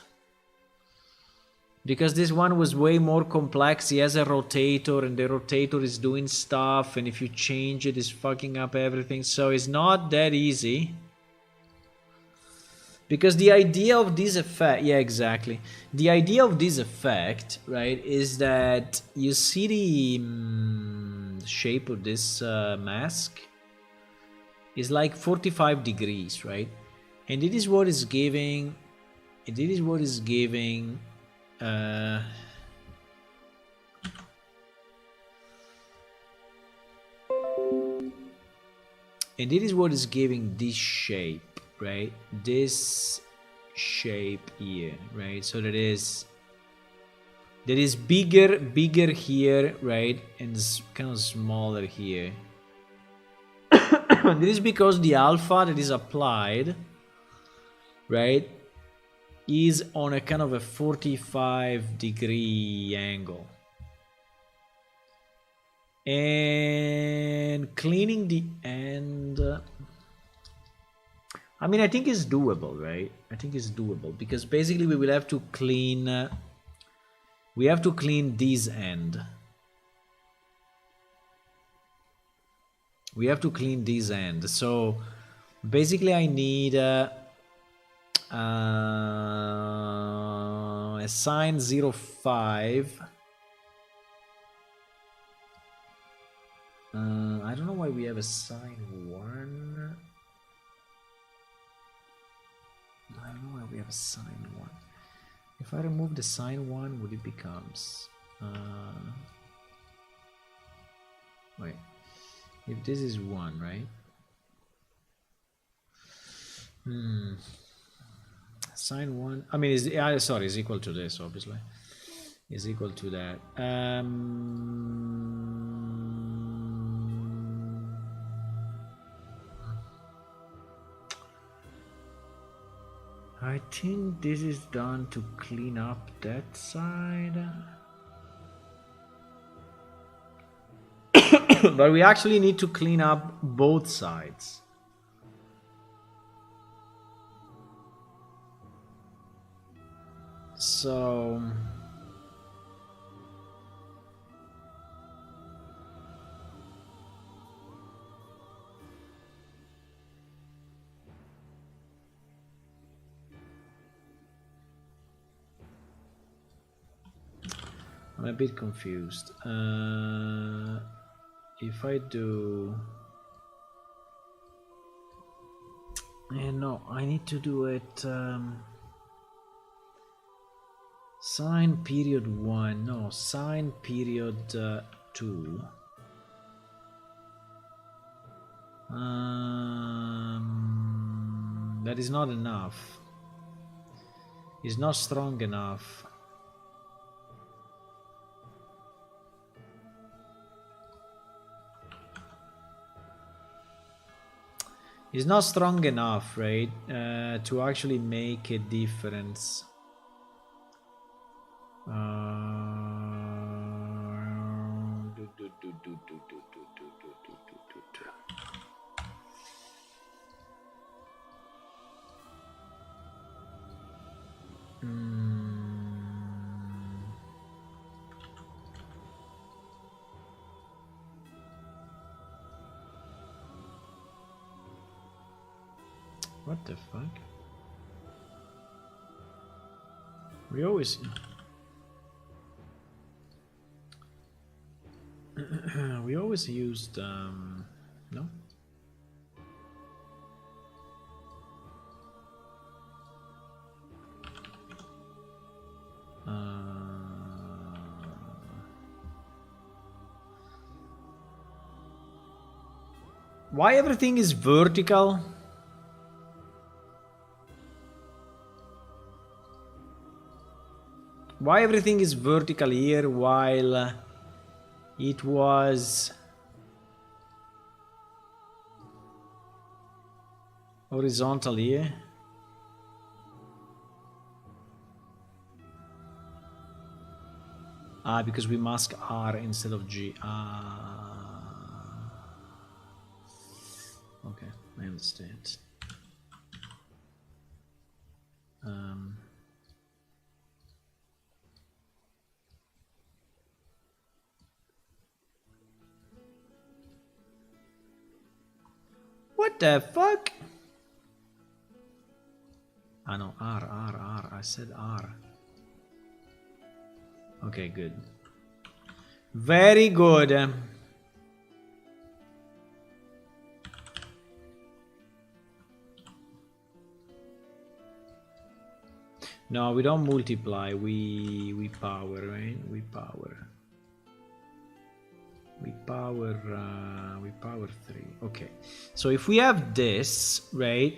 Because this one was way more complex. He has a rotator, and the rotator is doing stuff, and if you change it, it's fucking up everything. So it's not that easy. Because the idea of this effect... Yeah, exactly. The idea of this effect, right, is that you see the shape of this mask is like 45 degrees, right? And it is what is giving... And it is what is giving... and it is what is giving this shape, right? This shape here, right? So that is bigger here, right? And kind of smaller here. This is because the alpha that is applied, right, is on a kind of a 45 degree angle. And cleaning the end, I mean, I think it's doable, right? I think it's doable because basically we will have to clean this end. We have to clean this end. So basically I need a sine 0.5. I don't know why we have a sine 1. I don't know why we have a sine 1. If I remove the sine 1, what it becomes? Wait. If this is 1, right? Sine 1. I mean, sorry, is equal to this, obviously. Is equal to that. I think this is done to clean up that side. But we actually need to clean up both sides. So I'm a bit confused. If I do... no, I need to do it... sine period 1, no, sine period 2. That is not enough. It's not strong enough. It's not strong enough, right, to actually make a difference. What the fuck? We always we always used no? Why everything is vertical? Why everything is vertical here while it was horizontal here? Ah, because we mask R instead of G. Ah. Okay, I understand. What the fuck? Ah no, R. I said R. Okay, good. Very good. No, we don't multiply. We power, right? We power 3. Okay. So if we have this, right?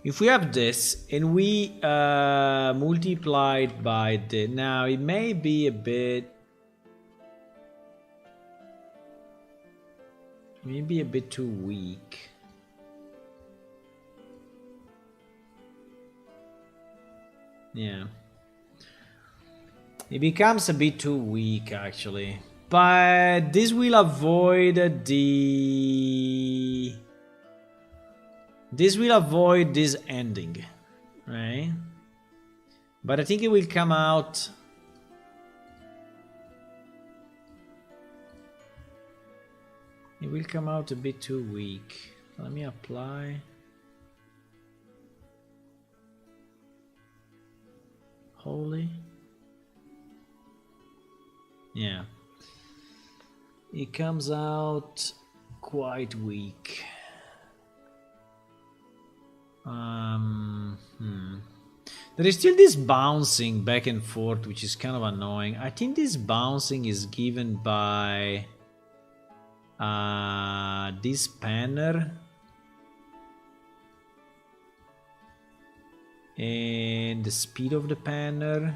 If we have this and we multiply it by the, now it may be a bit, maybe a bit too weak. Yeah. It becomes a bit too weak actually. But this will avoid the... This will avoid this ending, right? But I think it will come out... It will come out a bit too weak. Let me apply. Holy. Yeah. It comes out quite weak. There is still this bouncing back and forth, which is kind of annoying. I think this bouncing is given by this spanner and the speed of the panner.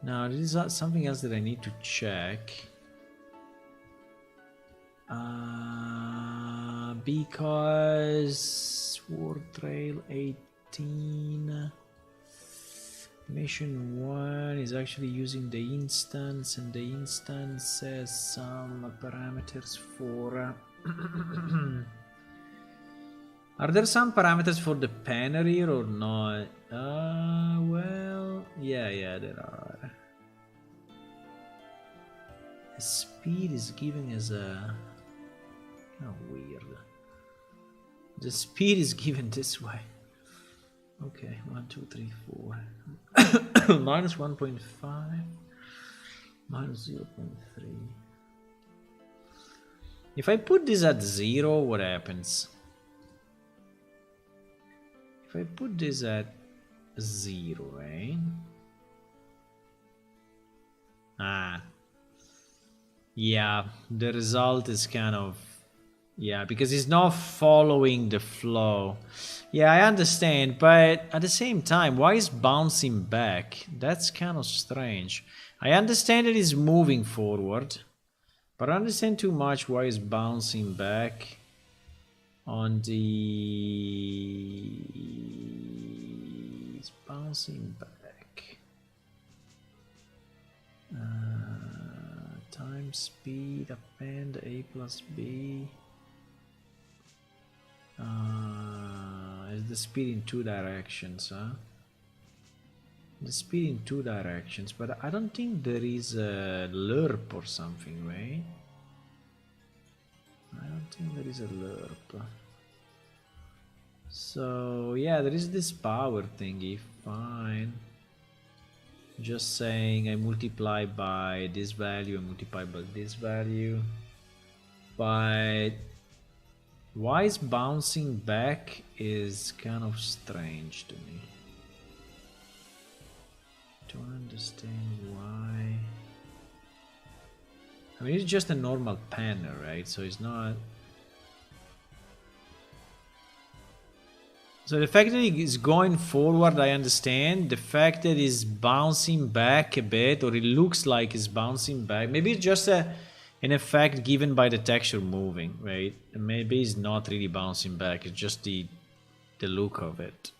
Now this is something else that I need to check. Because Sword Trail 18 Mission 1 is actually using the instance, and the instance has some parameters for are there some parameters for the panner here or not? Well, yeah, there are. The speed is given as a... Oh, weird. The speed is given this way. Okay, 1, 2, 3, 4. Minus 1.5. Minus 0.3. If I put this at 0, what happens? If I put this at 0, right? Yeah, the result is kind of... Yeah, because it's not following the flow. Yeah, I understand, but at the same time, why is bouncing back? That's kind of strange. I understand it is moving forward, But I don't understand too much why it's bouncing back on the... It's bouncing back. Time, speed, append, A plus B. Is the speed in two directions, huh? The speed in two directions, but I don't think there is a lerp or something, right? I don't think there is a lerp. So yeah, there is this power thingy, fine. Just saying I multiply by this value, I multiply by this value. But why is bouncing back is kind of strange to me. Don't understand why. I mean, it's just a normal panner, right? So it's not... So the fact that it is going forward, I understand. The fact that it's bouncing back a bit, or it looks like it's bouncing back. Maybe it's just an effect given by the texture moving, right? And maybe it's not really bouncing back. It's just the look of it.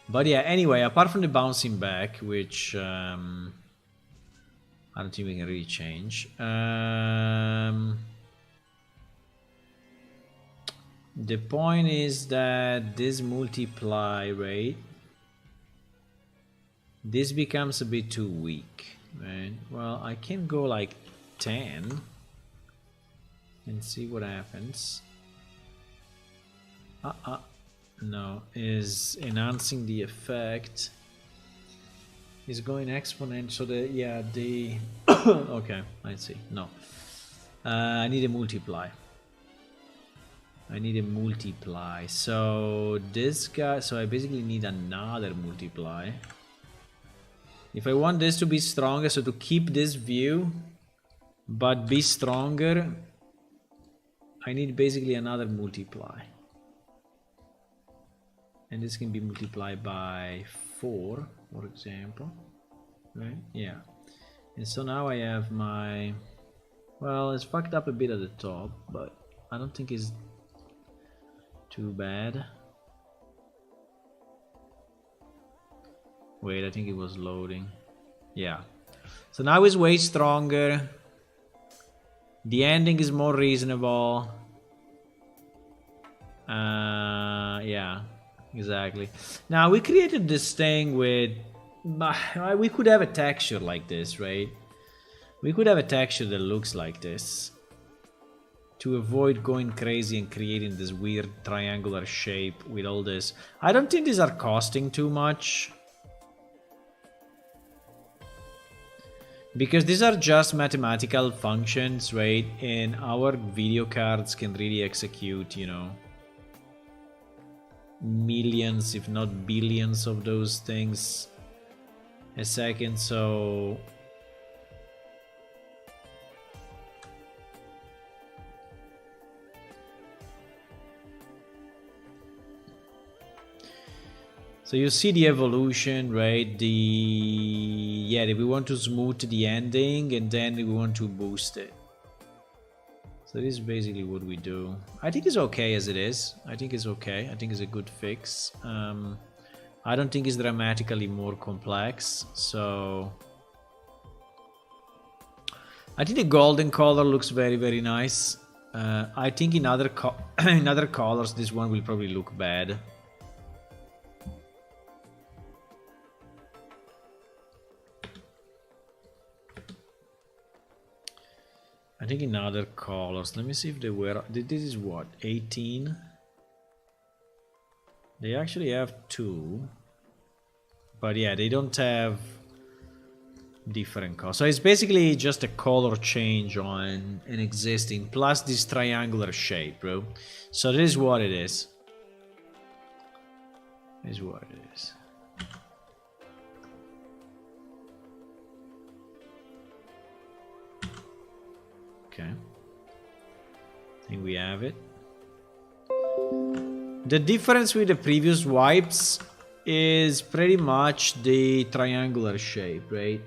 But yeah, anyway, apart from the bouncing back, which I don't think we can really change. The point is that this multiply rate, this becomes a bit too weak, right? Well, I can go like 10 and see what happens. No, is enhancing the effect. Is going exponential. So the okay, I see. No, I need a multiply. I need a multiply. So this guy. So I basically need another multiply. If I want this to be stronger, so to keep this view, but be stronger, I need basically another multiply. And this can be multiplied by 4, for example, right? Yeah. And so now I have my, well, it's fucked up a bit at the top, but I don't think it's too bad. Wait, I think it was loading. Yeah. So now it's way stronger. The ending is more reasonable. Yeah. Exactly. Now we created this thing with, we could have a texture like this, right? We could have a texture that looks like this to avoid going crazy and creating this weird triangular shape with all this. I don't think these are costing too much, because these are just mathematical functions, right? And our video cards can really execute, you know, millions if not billions of those things a second. So you see the evolution, right? We want to smooth the ending and then we want to boost it. So this is basically what we do. I think it's okay as it is. I think it's okay. I think it's a good fix. I don't think it's dramatically more complex. So I think the golden color looks very, very nice. I think in other colors, this one will probably look bad. I think in other colors, let me see if they were, this is what, 18? They actually have 2, but yeah, they don't have different colors. So it's basically just a color change on an existing, plus this triangular shape, bro. So this is what it is. This is what it is. Okay, I think we have it. The difference with the previous wipes is pretty much the triangular shape, right?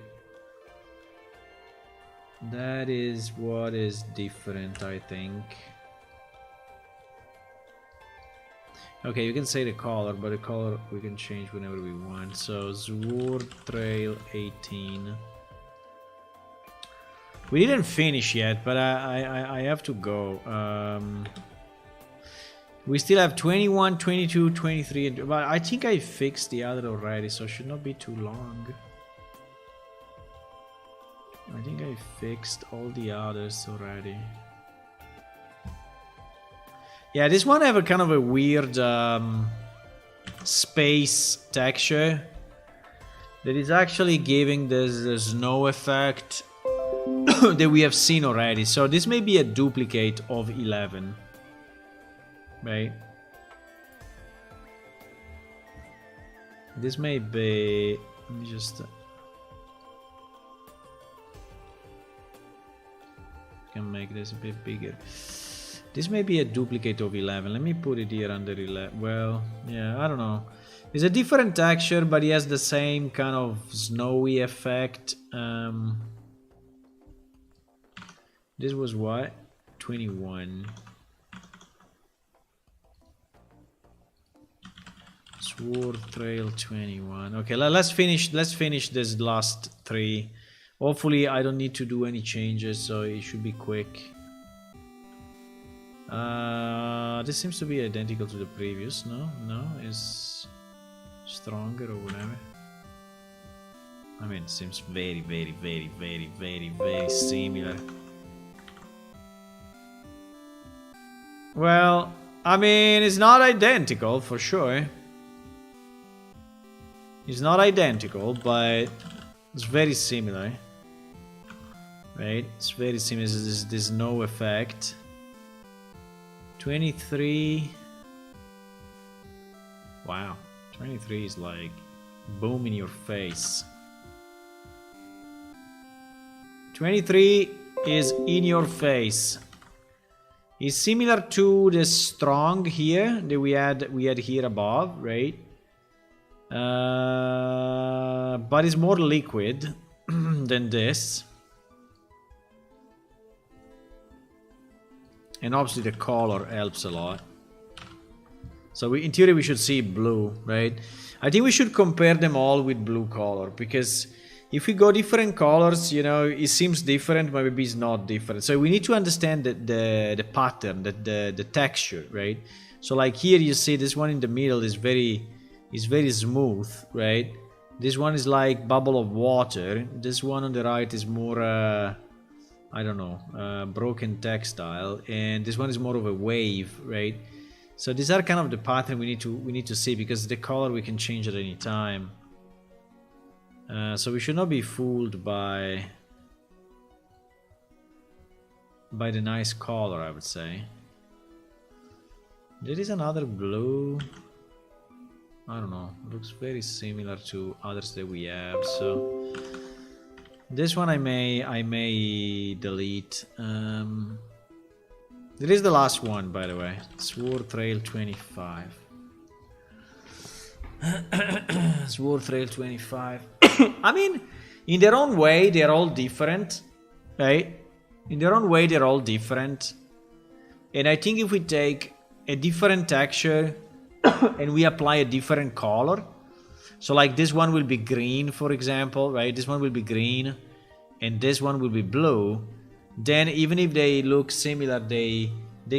That is what is different, I think. Okay, you can say the color, but the color we can change whenever we want. So Sword Trail 18. We didn't finish yet, but I have to go. We still have 21, 22, 23, but I think I fixed the other already, so it should not be too long. I think I fixed all the others already. Yeah, this one have a kind of a weird space texture that is actually giving the snow effect that we have seen already. So this may be a duplicate of 11. Right? This may be... Let me just... can make this a bit bigger. This may be a duplicate of 11. Let me put it here under 11. Well, yeah, I don't know. It's a different texture, but it has the same kind of snowy effect. This was what? 21. Sword Trail 21. Okay, let's finish this last 3. Hopefully I don't need to do any changes, so it should be quick. This seems to be identical to the previous, no? No, is stronger or whatever. I mean, it seems very, very, very, very, very, very similar. Well, I mean, it's not identical for sure. It's not identical, but it's very similar. Right? It's very similar. There's no effect. 23. Wow. 23 is like boom in your face. 23 is in your face. It's similar to the strong here that we had here above, right? But it's more liquid than this. And obviously the color helps a lot. So in theory we should see blue, right? I think we should compare them all with blue color, because if we go different colors, you know, it seems different, but maybe it's not different. So we need to understand the pattern, the texture, right? So like here you see this one in the middle is very smooth, right? This one is like bubble of water. This one on the right is more I don't know, broken textile, and this one is more of a wave, right? So these are kind of the pattern we need to see, because the color we can change at any time. So we should not be fooled by the nice color, I would say. There is another blue. I don't know. Looks very similar to others that we have. So this one I may delete. There is the last one, by the way. Sword Trail 25. Sword Trail 25. I mean, in their own way, they're all different, right? In their own way, they're all different. And I think if we take a different texture and we apply a different color, so like this one will be green, for example, right? This one will be green and this one will be blue. Then even if they look similar, they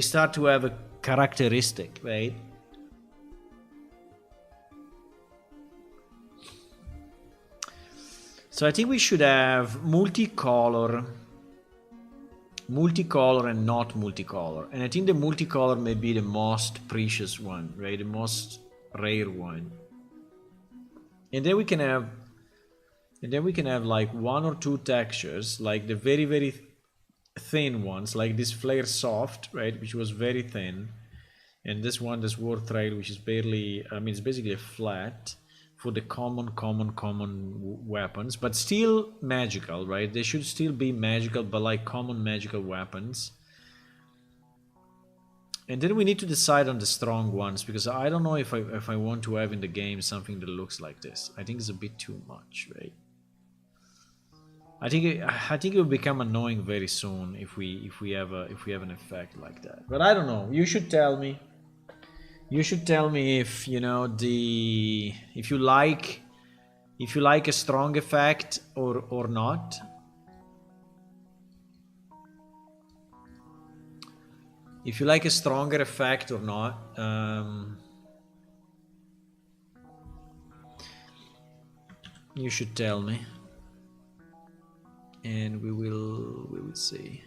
start to have a characteristic, right? So I think we should have multicolor and not multicolor. And I think the multicolor may be the most precious one, right? The most rare one. And then we can have like one or two textures, like the very, very thin ones, like this Flare Soft, right? Which was very thin. And this one, the Sword Trail, which is barely, I mean, it's basically a flat for the common weapons, but still magical, right? They should still be magical, but like common magical weapons. And then we need to decide on the strong ones, because I don't know if I want to have in the game something that looks like this. I think it's a bit too much, right? I think it will become annoying very soon if we have an effect like that. But I don't know. You should tell me. You should tell me if you know if you like a strong effect or not. If you like a stronger effect or not. You should tell me, and we will see.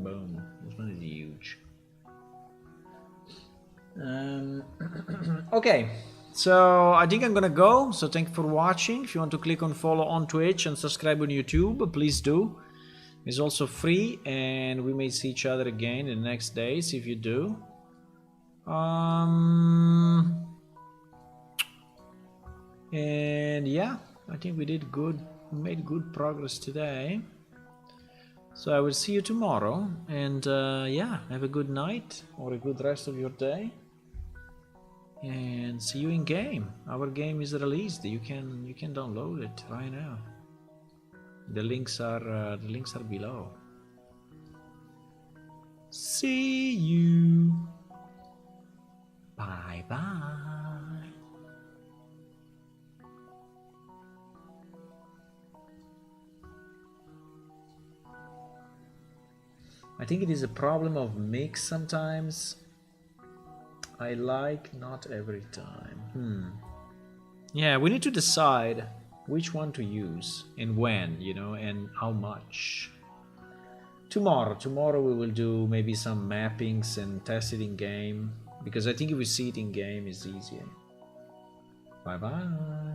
Boom. This one is huge. Okay, so I think I'm gonna go. So thank you for watching. If you want to click on follow on Twitch and subscribe on YouTube, please do. It's also free, and we may see each other again in the next days if you do. And yeah, I think we did good. We made good progress today. So I will see you tomorrow, and yeah, have a good night or a good rest of your day, and see you in game. Our game is released. You can download it right now. The links are below. See you. Bye bye. I think it is a problem of mix sometimes. I like not every time. Yeah, we need to decide which one to use and when, you know, and how much. Tomorrow we will do maybe some mappings and test it in game, because I think if we see it in game it's easier. Bye bye.